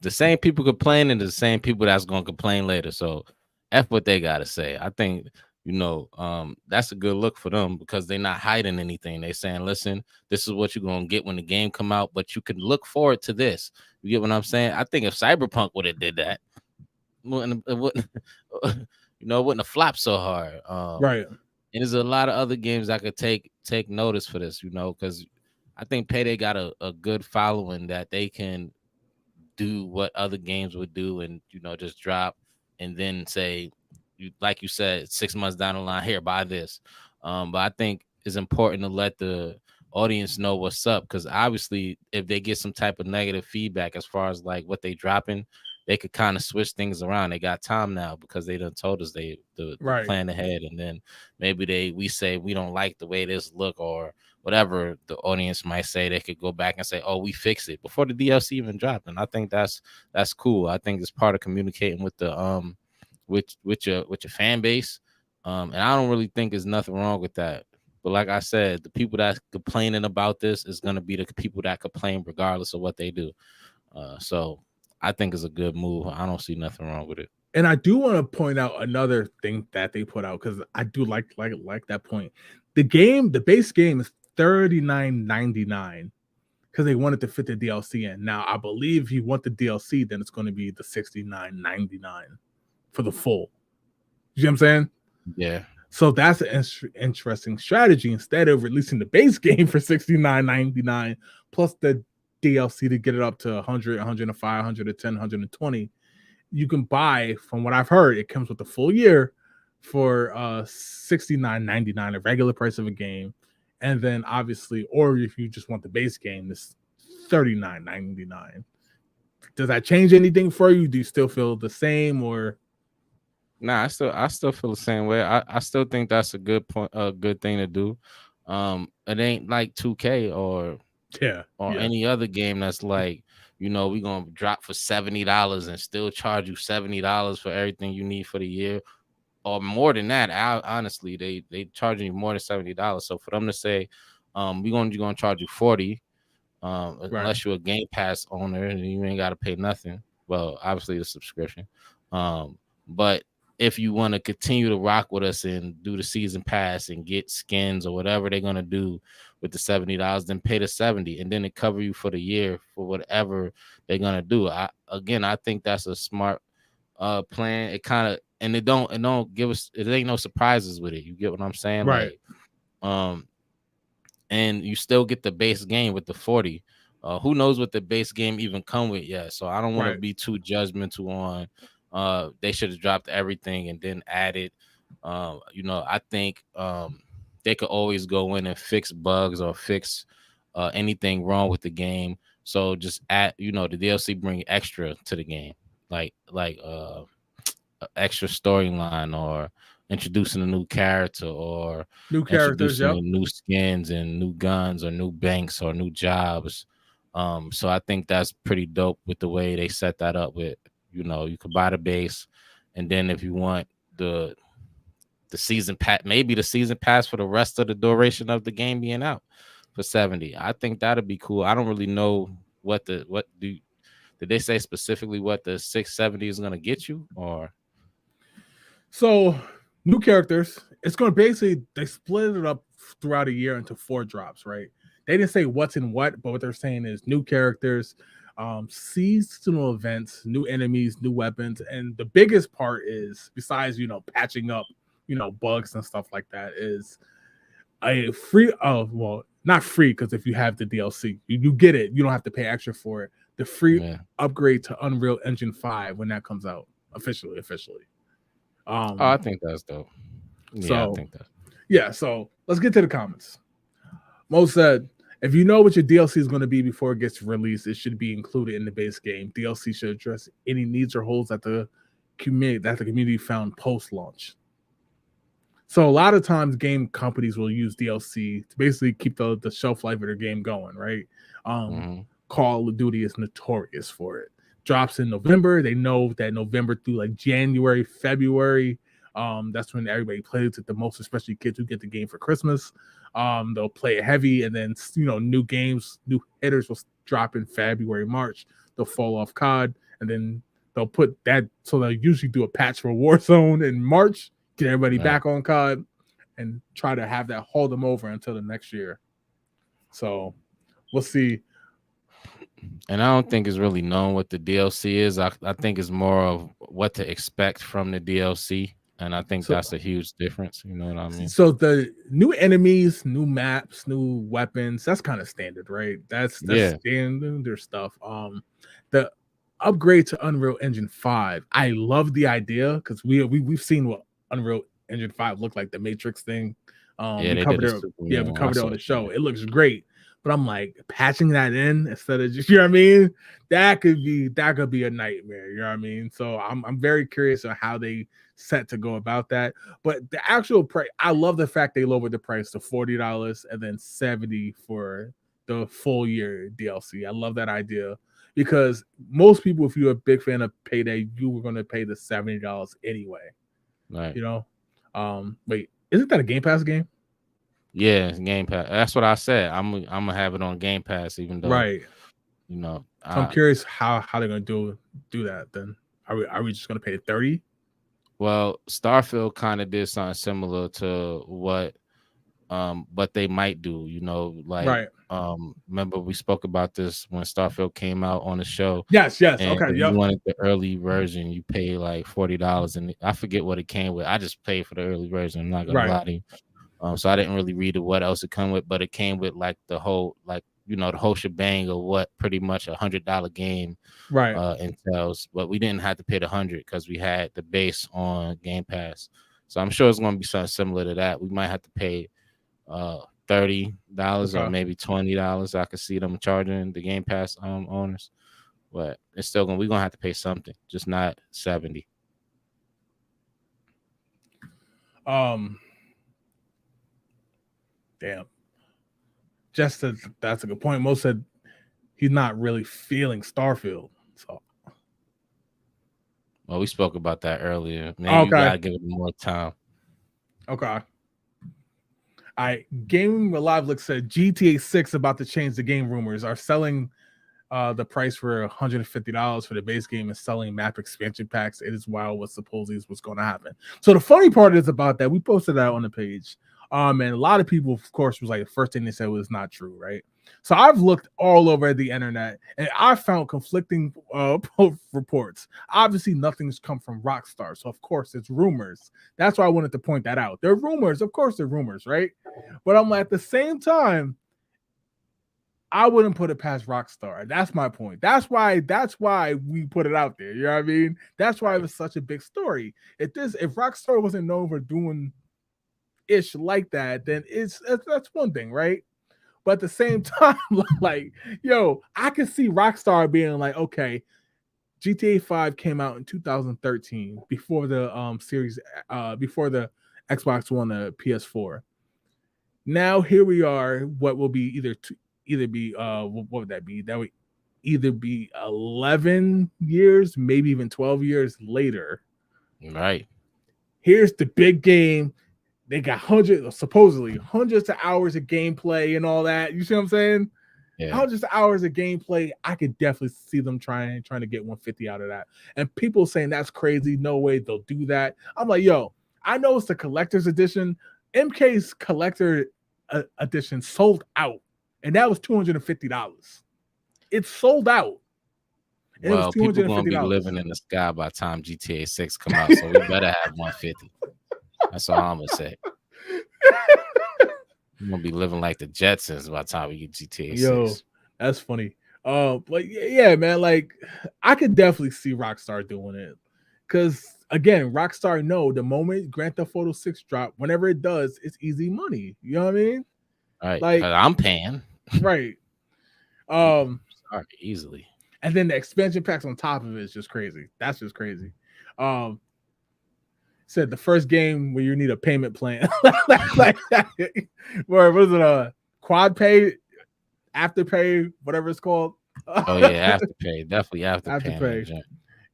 same people complaining, the same people that's gonna complain later. So, f what they gotta say. I think that's a good look for them because they're not hiding anything. They're saying, listen, this is what you're gonna get when the game come out, but you can look forward to this. You get what I'm saying? I think if Cyberpunk would have did that, it wouldn't it wouldn't have flopped so hard. Right, And there's a lot of other games that could take notice for this, because I think Payday got a good following that they can do what other games would do and just drop and then say, like you said, 6 months down the line, here, buy this. But I think it's important to let the audience know what's up, because obviously if they get some type of negative feedback as far as like what they dropping, they could kind of switch things around. They got time now because they done told us the right, plan ahead, and then maybe we say we don't like the way this look or whatever the audience might say. They could go back and say, oh, we fixed it before the DLC even dropped. And I think that's cool. I think it's part of communicating with the with your fan base. And I don't really think there's nothing wrong with that. But like I said, the people that's complaining about this is going to be the people that complain regardless of what they do. So I think it's a good move. I don't see nothing wrong with it. and I do want to point out another thing that they put out because I do like that point. The base game is $39.99 because they wanted to fit the DLC in. Now I believe if you want the DLC, then it's going to be the $69.99 for the full. You know what I'm saying? Yeah. So that's an interesting strategy. Instead of releasing the base game for $69.99 plus the DLC to get it up to 100, 105, 110, 120, you can buy, from what I've heard, it comes with the full year for $69.99, a regular price of a game. And then obviously, or if you just want the base game, this $39.99. Does that change anything for you? Do you still feel the same or? Nah, I still feel the same way. I still think that's a good point, a good thing to do. It ain't like 2K or Yeah, yeah, any other game that's like, we're gonna drop for $70 and still charge you $70 for everything you need for the year. Or more than that. Honestly, they charging you more than $70. So for them to say, you're gonna charge you 40, right, unless you're a Game Pass owner and you ain't gotta pay nothing. Well, obviously the subscription. But if you want to continue to rock with us and do the season pass and get skins or whatever they're gonna do with the $70, then pay the 70 and then it cover you for the year for whatever they're gonna do. I think that's a smart plan. It kind of, and it don't give us, it ain't no surprises with it. You get what I'm saying? right, Like, and you still get the base game with the 40. Who knows what the base game even come with yet? So I don't want to right. be too judgmental on they should have dropped everything and then added. I think they could always go in and fix bugs or fix anything wrong with the game. So just add, the DLC bring extra to the game, like extra storyline or introducing a new character or New characters, introducing yep. new skins and new guns or new banks or new jobs. So I think that's pretty dope with the way they set that up with, you could buy the base and then if you want the season pass, maybe the season pass for the rest of the duration of the game being out for 70. I think that'd be cool. I don't really know did they say specifically what the 670 is gonna get you or So new characters. It's going to basically they split it up throughout a year into 4 drops, right? They didn't say what's in what, but what they're saying is new characters, seasonal events, new enemies, new weapons, and the biggest part is besides patching up bugs and stuff like that is a free. Oh well, not free because if you have the DLC, you get it. You don't have to pay extra for it. The free yeah. upgrade to Unreal Engine 5 when that comes out officially. Oh, I Um, think that's dope. Yeah, I so think that. yeah, so let's get to the comments. Mo said, if you know what your DLC is going to be before it gets released, it should be included in the base game. DLC should address any needs or holes that the community found post launch. So a lot of times game companies will use DLC to basically keep the shelf life of their game going, right? Um, Mm-hmm. Call of Duty is notorious for it. Drops in November. They know that November through like January, February, that's when everybody plays it the most, especially kids who get the game for Christmas. They'll play it heavy, and then new games, new hitters will drop in February, March. They'll fall off COD, and then they'll put that. So they'll usually do a patch for Warzone in March, get everybody Right. back on COD, and try to have that hold them over until the next year. So we'll see. And I don't think it's really known what the DLC is. I think it's more of what to expect from the DLC. And I think So that's a huge difference. You know what I mean? so the new enemies, new maps, new weapons, that's kind of standard, right? That's Yeah. standard stuff. The upgrade to Unreal Engine 5. I love the idea because we've seen what Unreal Engine 5 looked like, the Matrix thing. Yeah, We they did covered a it, yeah, Superman we one. I covered it on saw the it. show. It looks great. But I'm like patching that in instead of just, you know what I mean? That could be a nightmare, you know what I mean? So I'm very curious on how they set to go about that. But the actual price, I love the fact they lowered the price to $40 and then 70 for the full year DLC. I love that idea because most people, if you're a big fan of Payday, you were going to pay the $70 anyway. Right. You know, wait, isn't that a Game Pass game? Yeah, it's Game Pass. That's what I said. I'm gonna have it on Game Pass, even though Right. you know. So I'm curious how they're going to do that. Then are we just going to pay 30? Well, Starfield kind of did something similar to what they might do. You know, like Right. remember we spoke about this when Starfield came out on the show. Yes. Yes. And Okay. if you Yep. wanted the early version, you pay like $40, and I forget what it came with. I just paid for the early version. I'm not gonna Right. lie to you. So I didn't really read it, what else it come with, but it came with like the whole, like the whole shebang of what pretty much $100 game Right. entails. But we didn't have to pay the 100 because we had the base on Game Pass. So I'm sure it's gonna be something similar to that. We might have to pay $30 or Okay. maybe $20. I could see them charging the Game Pass owners, but it's still we're gonna have to pay something, just not 70. Um. Damn. That's a good point. Mo said he's not really feeling Starfield. So Well, we spoke about that earlier. Maybe you okay. gotta give it more time. Okay. Gaming Alive Look said GTA 6 about to change the game rumors are selling the price for $150 for the base game and selling map expansion packs. It is wild what supposedly is what's going to happen. So the funny part is about that, we posted that on the page. And a lot of people, of course, was like the first thing they said was not true, right? So I've looked all over the internet and I found conflicting reports. Obviously, nothing's come from Rockstar, so of course it's rumors. That's why I wanted to point that out. They're rumors, of course, they're rumors, right? But I'm like, at the same time, I wouldn't put it past Rockstar. That's my point. That's why we put it out there. You know what I mean? That's why it was such a big story. If Rockstar wasn't known for doing ish like that, then that's one thing, right? But at the same time, like, yo, I can see Rockstar being like, okay, GTA 5 came out in 2013 before the series before the Xbox One, the PS4. Now here we are, what will be either be what would that be? That would either be 11 years, maybe even 12 years later. Right. Here's the big game. They got supposedly hundreds of hours of gameplay and all that. You see what I'm saying? Yeah. Hundreds of hours of gameplay. I could definitely see them trying to get 150 out of that. And people saying that's crazy. No way they'll do that. I'm like, yo, I know it's the collector's edition. MK's collector edition sold out, and that was $250. It sold out, and it was Well, two people hundred and gonna fifty be dollars. living in the sky by the time GTA 6 come out, so we better have 150. That's all I'm gonna say. We're gonna be living like the Jetsons by the time we get GTA Yo, 6. that's funny. Like yeah, man. Like I could definitely see Rockstar doing it because again, Rockstar know the moment Grand Theft Auto 6 drop, whenever it does, it's easy money. You know what I mean? All right, Like, because I'm paying. right. Um, Sorry, easily. and then the expansion packs on top of it is just crazy. That's just crazy. Um, said the first game where you need a payment plan, like, where what is it? Quad pay, after pay, whatever it's called. Oh yeah, Afterpay, definitely After Afterpay in that pay. joint.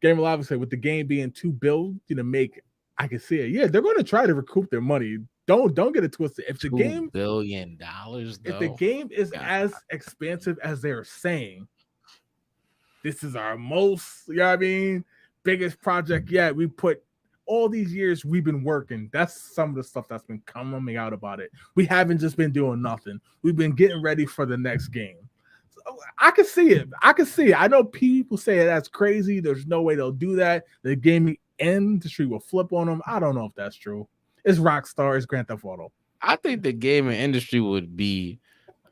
Game Alive said with the game being too built to make, I can see it. Yeah, they're going to try to recoup their money. Don't get it twisted. $2 billion If the though. game is God. as expansive as they're saying, this is our most, you know what I mean, biggest project yet. We put all these years we've been working. That's some of the stuff that's been coming out about it. We haven't just been doing nothing. We've been getting ready for the next game. So I can see it. I can see it. I know people say that's crazy. There's no way they'll do that. The gaming industry will flip on them. I don't know if that's true. It's Rockstar. It's Grand Theft Auto. I think the gaming industry would be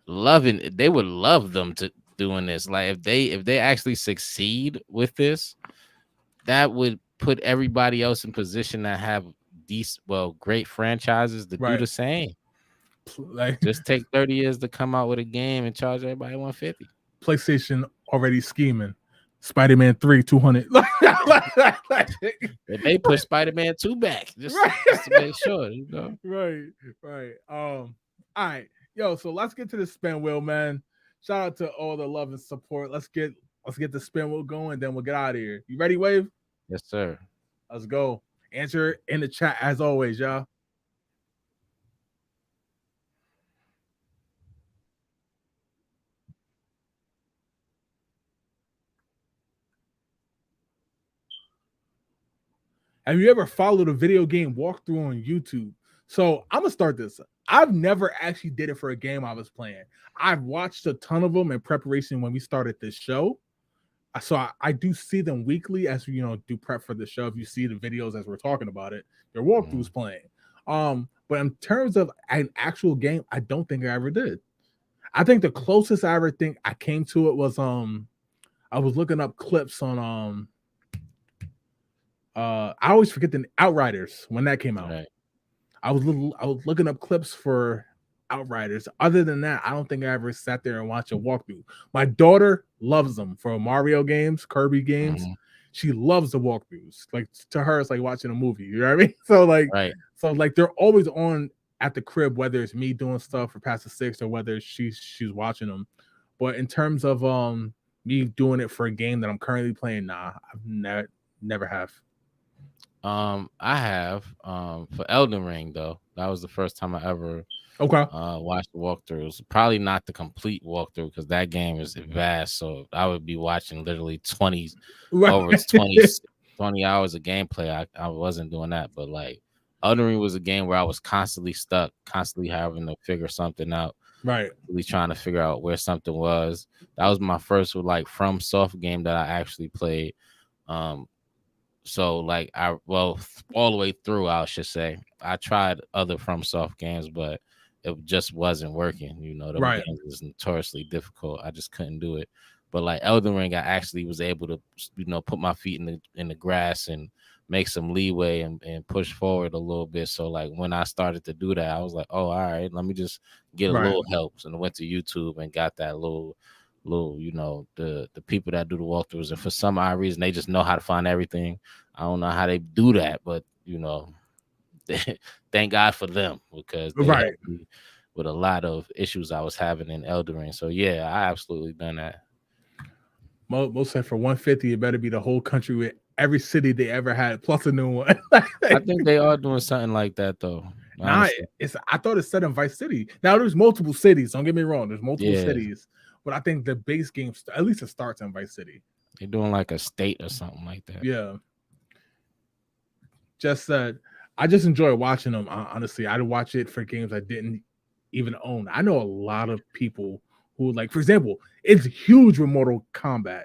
loving it. They would love them to doing this. Like if they actually succeed with this, that would put everybody else in position to have these great franchises to do Right. the same. Like Just take 30 years to come out with a game and charge everybody 150. PlayStation already scheming. Spider-Man 3, 200. They put Spider-Man 2 back just to make sure, you know. Right. All right. Yo, so let's get to the spin wheel, man. Shout out to all the love and support. Let's get the spin wheel going, then we'll get out of here. You ready, Wave? Yes, sir. Let's go. Answer in the chat as always, y'all. Have you ever followed a video game walkthrough on YouTube? So I'm gonna start this. I've never actually did it for a game I was playing. I've watched a ton of them in preparation when we started this show. So I do see them weekly as we do prep for the show. If you see the videos as we're talking about it, their walkthroughs playing. But in terms of an actual game, I don't think I ever did. I think the closest I ever think I came to it was I was looking up clips on I always forget the Outriders when that came out. Right. I was looking up clips for Outriders. Other than that, I don't think I ever sat there and watched a walkthrough. My daughter loves them for Mario games, Kirby games. Mm-hmm. She loves the walkthroughs. Like to her, it's like watching a movie. You know what I mean? So like they're always on at the crib, whether it's me doing stuff for Past the Six or whether she's watching them. But in terms of me doing it for a game that I'm currently playing, nah, I've never have. I have for Elden Ring though. That was the first time I ever watched the walkthroughs. Probably not the complete walkthrough because that game is vast. So I would be watching literally 20 hours of gameplay. I wasn't doing that, but like Elden Ring was a game where I was constantly stuck, constantly having to figure something out. Right. Really trying to figure out where something was. That was my first like FromSoft game that I actually played. So like all the way through, I should say. I tried other FromSoft games, but it just wasn't working. The game was notoriously difficult. I just couldn't do it. But like Elden Ring, I actually was able to, put my feet in the grass and make some leeway and push forward a little bit. So like when I started to do that, I was like, oh, all right, let me just get a little help. And I went to YouTube and got that little the people that do the walkthroughs, and for some odd reason they just know how to find everything. I don't know how they do that, but thank God for them because they helped me with a lot of issues I was having in Elden Ring. So yeah, I absolutely done that. Most said for 150, it better be the whole country with every city they ever had plus a new one. I think they are doing something like that though. Nah, I thought it's set in Vice City. Now there's multiple cities. Don't get me wrong. There's multiple cities. But I think the base game, at least it starts in Vice City. They're doing like a state or something like that. Yeah. I just enjoy watching them. Honestly, I'd watch it for games I didn't even own. I know a lot of people who, like, for example, it's huge with Mortal Kombat.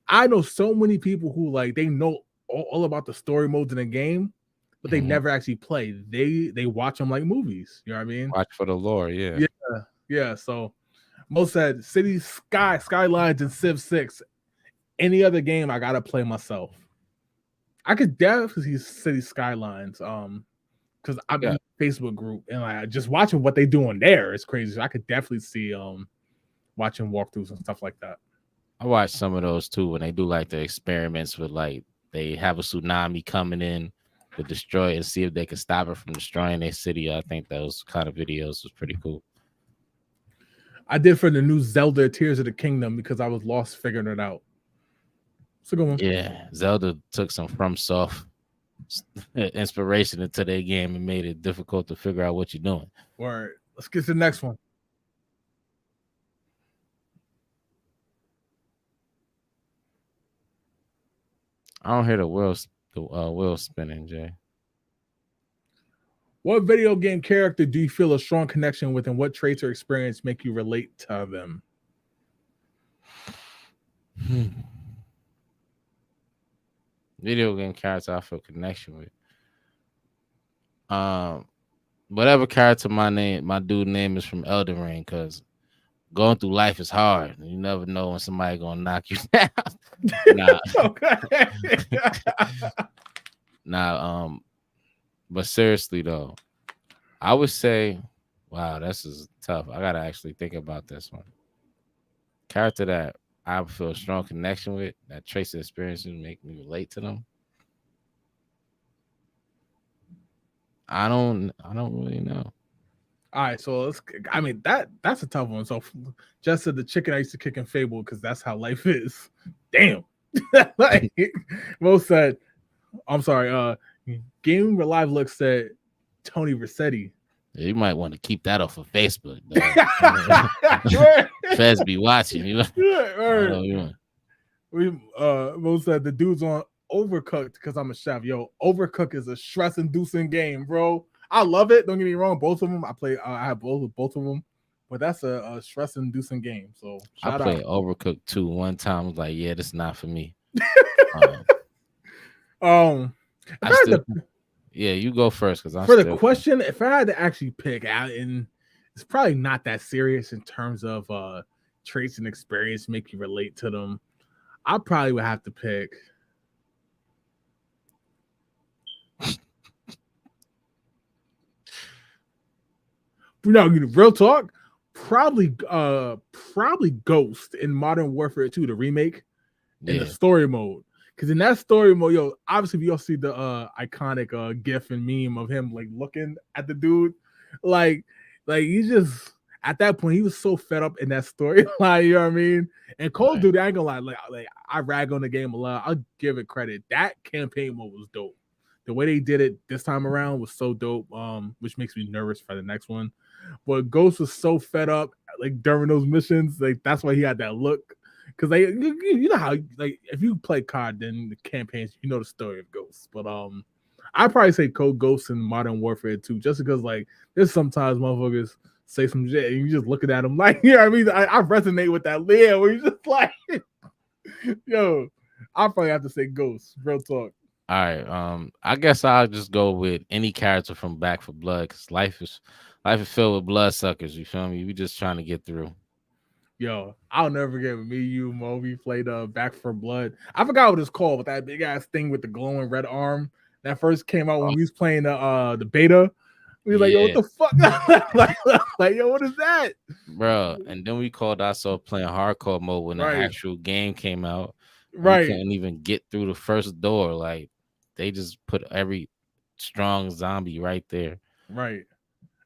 I know so many people who they know all about the story modes in the game, but they never actually play. They watch them like movies. You know what I mean? Watch for the lore. Yeah. So. Most said Cities Skylines and Civ 6. Any other game I gotta play myself. I could definitely see City Skylines. Because I'm in Yeah, the Facebook group and like just watching what they doing there is crazy. So I could definitely see watching walkthroughs and stuff like that. I watch some of those too when they do like the experiments with like they have a tsunami coming in to destroy it and see if they can stop it from destroying their city. I think those kind of videos was pretty cool. I did for the new Zelda Tears of the Kingdom because I was lost figuring it out. It's a good one. Yeah, Zelda took some from soft inspiration into their game and made it difficult to figure out what you're doing. Word. Let's get to the next one. I don't hear the wheel spinning, Jay. What video game character do you feel a strong connection with, and what traits or experience make you relate to them? Video game character I feel connection with. Um, Whatever character my dude name is from Elden Ring, because going through life is hard. You never know when somebody gonna knock you down. nah, Okay. nah. But seriously though, I would say, wow, this is tough. I gotta actually think about this one. Character that I feel a strong connection with, that trace of experiences make me relate to them. I don't really know. All right, so let's. I mean that's a tough one. So just to the chicken I used to kick in Fable because that's how life is. Damn. Like Mo said, I'm sorry. Game Relive Look said Tony Rossetti. You might want to keep that off of Facebook, though. Right. Feds be watching you. Right. You We Mo said the dude's on Overcooked because I'm a chef. Yo, Overcooked is a stress-inducing game, bro. I love it. Don't get me wrong. Both of them, I play. I have both of them, but that's a stress-inducing game. So I shout played out. Overcooked 2 one time. I was like, yeah, this is not for me. Um, If I I still, had to, yeah, you go first because I'm for the still. question, if I had to actually pick out, and it's probably not that serious in terms of traits and experience make you relate to them. I probably would have to pick. No, real talk. Probably Ghost in Modern Warfare 2, the remake, in the Yeah, story mode. Because in that story mode, yo, obviously we all see the iconic gif and meme of him like looking at the dude, like he just at that point he was so fed up in that story, like you know what I mean. And Call of right. Duty, I ain't gonna lie, like I rag on the game a lot. I'll give it credit. That campaign mode was dope. The way they did it this time around was so dope, which makes me nervous for the next one. But Ghost was so fed up like during those missions, like that's why he had that look. Because they, you know how like if you play COD, then the campaigns, you know the story of Ghosts. But I'd probably say Code Ghosts in Modern Warfare 2, just because like there's sometimes motherfuckers say some shit and you just looking at them like, yeah, I mean, I resonate with that. Yeah, where you just like, yo, I probably have to say Ghosts. Real talk. All right. I guess I'll just go with any character from Back for Blood because life is filled with bloodsuckers. You feel me? We just trying to get through. Yo, I'll never forget when me, you, Mo, we played Back for Blood. I forgot what it's called, but that big ass thing with the glowing red arm that first came out when Oh, we was playing the beta. We was like, yo, what yeah, the fuck? like, yo, what is that? bro. And then we called ourselves playing hardcore mode when the Right, actual game came out. And we right, couldn't even get through the first door. Like they just put every strong zombie right there. right.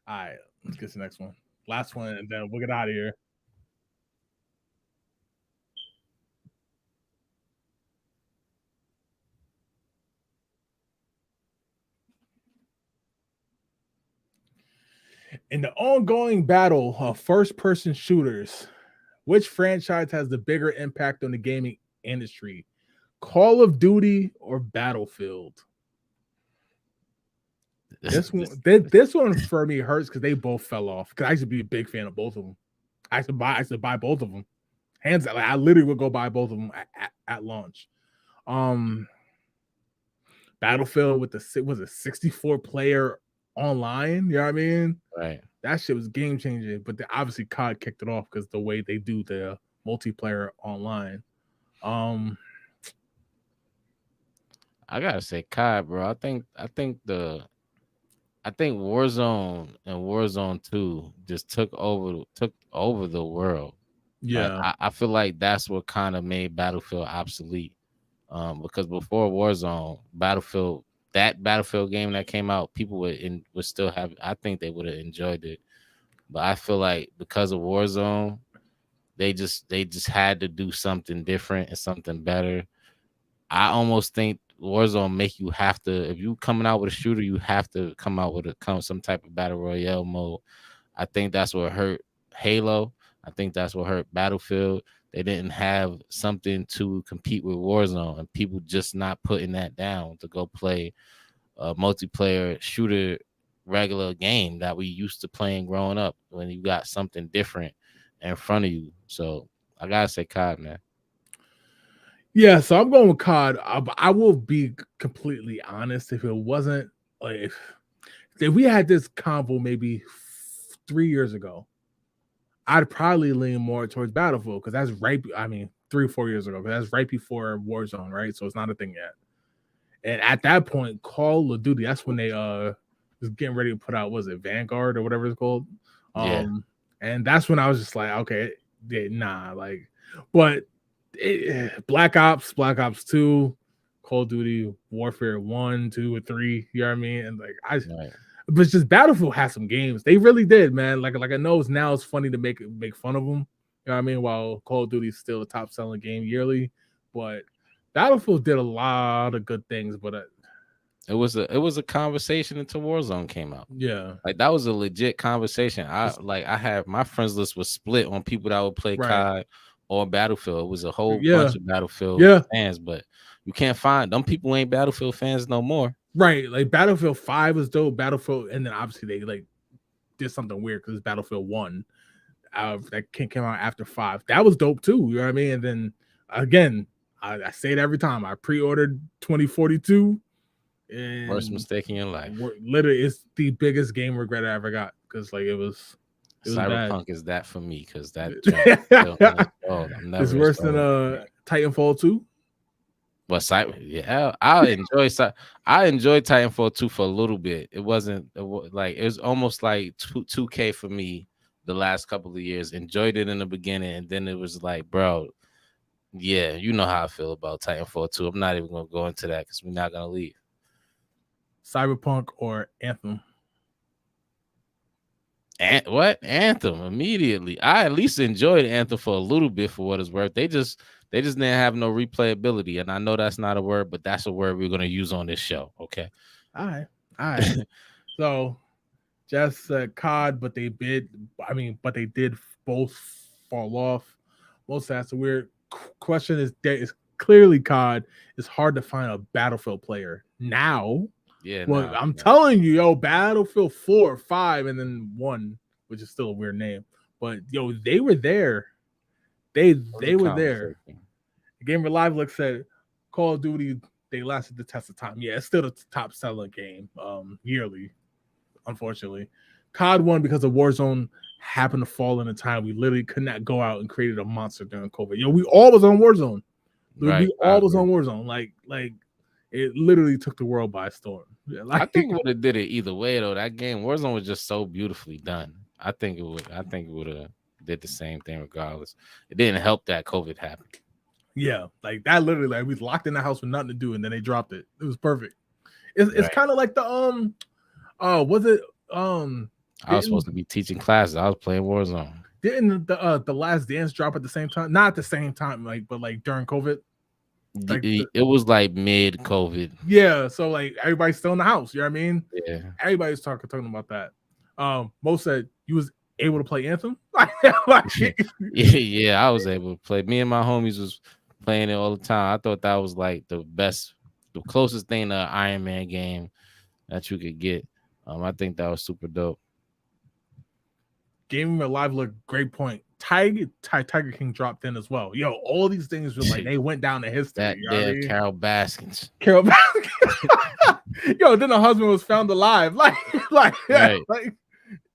All right, let's get to the next one. Last one, and then we'll get out of here. In the ongoing battle of first person shooters, which franchise has the bigger impact on the gaming industry? Call of Duty or Battlefield? This one, This- this one for me hurts because they both fell off. Because I used to be a big fan of both of them. I used to buy both of them. Hands like I literally would go buy both of them at launch. Um, Battlefield with the was a 64 player online. You know what I mean? right. That shit was game changing. But obviously COD kicked it off because the way they do the multiplayer online. Um, I gotta say, Kai, bro. I think Warzone and Warzone 2 just took over the world. Like Yeah, I feel like that's what kind of made Battlefield obsolete. Because before Warzone, that Battlefield game that came out, people would still have. I think they would have enjoyed it, but I feel like because of Warzone, they just had to do something different and something better. I almost think Warzone make you have to, if you coming out with a shooter, you have to come out with some type of battle royale mode. I think that's what hurt Halo. I think that's what hurt Battlefield. They didn't have something to compete with Warzone, and people just not putting that down to go play a multiplayer shooter regular game that we used to playing growing up when you got something different in front of you. So I gotta say COD, man. yeah. So I'm going with COD. I will be completely honest. If it wasn't like if we had this convo maybe 3 years ago, I'd probably lean more towards Battlefield because that's right. I mean, 3 or 4 years ago, because that's right before Warzone, right? So it's not a thing yet. And at that point, Call of Duty, that's when they was getting ready to put out, was it Vanguard or whatever it's called? Yeah, And that's when I was just like, okay, yeah, nah, like, but Black Ops 2, Call of Duty, Warfare 1, 2, or 3, you know what I mean? And like right. but it's just Battlefield had some games. They really did, man. Like I know it's funny to make fun of them. You know what I mean? While Call of Duty is still a top selling game yearly, but Battlefield did a lot of good things. But It was a conversation until Warzone came out. yeah, Like that was a legit conversation. I had my friends list was split on people that would play right, COD or Battlefield. It was a whole yeah, bunch of Battlefield yeah, fans, but you can't find them people ain't Battlefield fans no more. right. Like Battlefield 5 was dope. Battlefield, and then obviously they like did something weird because Battlefield 1 that came out after 5. That was dope too. You know what I mean? And then again, I say it every time. I pre-ordered 2042. Worst And mistake in your life. literally it's the biggest game regret I ever got because like it was bad. Cyberpunk is that for me because that joint is still uninstalled. I'm It's never worse than installing. Titanfall 2. But yeah, I enjoyed Titanfall 2 for a little bit. It wasn't like it was almost like 2K for me the last couple of years. Enjoyed it in the beginning, and then it was like, bro, yeah, you know how I feel about Titanfall 2. I'm not even gonna go into that because we're not gonna leave. Cyberpunk or Anthem. And what Anthem immediately? I at least enjoyed Anthem for a little bit for what it's worth. They just didn't have no replayability, and I know that's not a word, but that's a word we're gonna use on this show. Okay. All right. All right. So just COD, but they bid. I mean, but they did both fall off. Most that's a weird question. Is there is clearly COD is hard to find a Battlefield player now. Yeah, Well, no, I'm no. telling you, yo, Battlefield 4, 5, and then 1, which is still a weird name. But yo, they were there. They It was a they were there. conversation. Gamer Live look said Call of Duty, they lasted the test of time. Yeah, it's still the top selling game yearly, unfortunately. COD won because of Warzone happened to fall in a time we literally could not go out and created a monster during COVID. Yo, we all was on Warzone. We Right, I all was agree. on Warzone. Like it literally took the world by storm. Yeah, I like think it would have did it either way though. That game Warzone was just so beautifully done. I think it would. I think it would have did the same thing regardless. It didn't help that COVID happened. yeah, like that literally like we was locked in the house with nothing to do, and then they dropped it. It was perfect. It's Right. kind of like the was it I was supposed didn't to be teaching classes. I was playing Warzone. didn't the Last Dance drop at the same time? Not at the same time, like but like during COVID. Like It was like mid COVID. yeah, so like everybody's still in the house. You know what I mean? Yeah. Everybody's talking about that. Mo said you was able to play Anthem. Like, Yeah, I was able to play. Me and my homies was playing it all the time. I thought that was like the best, the closest thing to an Iron Man game that you could get. I think that was super dope. Gaming Alive look great point. Tiger King dropped in as well. Yo, all these things were like they went down to history. That You know what I damn mean? Carol Baskins. Carol Yo, then the husband was found alive. Right. Like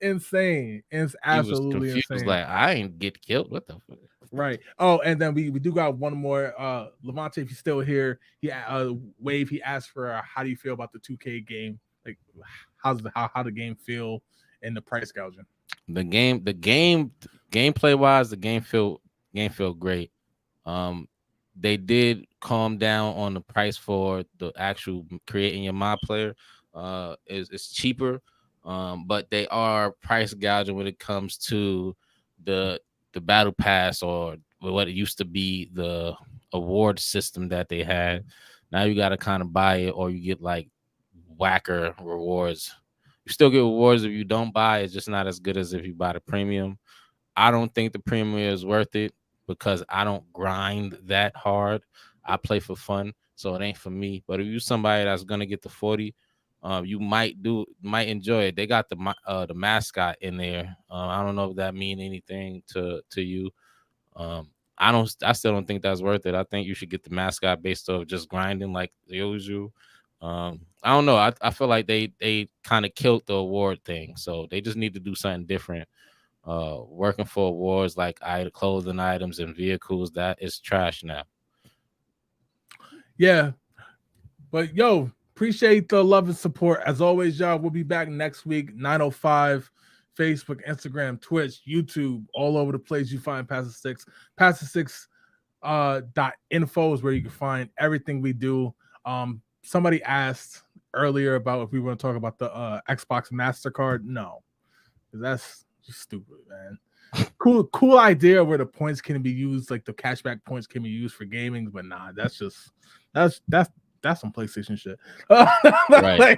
insane. It's He was absolutely confused, insane. like I ain't get killed. What the fuck? Right. Oh, and then we do got one more. Levante, if you're still here, Wave. He asked for how do you feel about the 2K game? Like, how the game feel in the price gouging? Gameplay wise, the game feel great. They did calm down on the price for the actual creating your mod player. Is cheaper, but they are price gouging when it comes to the battle pass or what it used to be, the award system that they had. Now you got to kind of buy it, or you get like whacker rewards. You still get rewards if you don't buy. It's just not as good as if you buy the premium. I don't think the premium is worth it because I don't grind that hard. I play for fun, so it ain't for me. But if you're somebody that's gonna get the 40, you might enjoy it. They got the mascot in there. I don't know if that mean anything to you. I still don't think that's worth it. I think you should get the mascot based off just grinding like they always do. I don't know. I feel like they kind of killed the award thing, so they just need to do something different. Working for awards like clothing items and vehicles, that is trash now. Yeah, but yo, appreciate the love and support as always, y'all. We'll be back next week, 9:05. Facebook, Instagram, Twitch, YouTube, all over the place. You find Past the Six. Past the Six .info is where you can find everything we do. Somebody asked earlier about if we want to talk about the Xbox MasterCard. No, that's just stupid, man. Cool idea where the points can be used, like the cashback points can be used for gaming, but nah, that's some PlayStation shit. Right.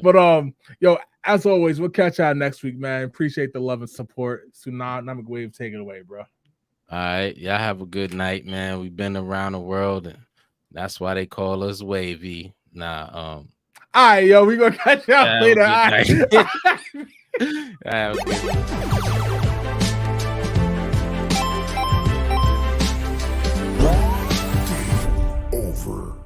But yo, as always, we'll catch y'all next week, man. Appreciate the love and support. Tsunami Wave, take it away, bro. All right, y'all have a good night, man. We've been around the world, and that's why they call us wavy. Nah, all right, yo, we gonna catch y'all later. All right. Have a good night. Over.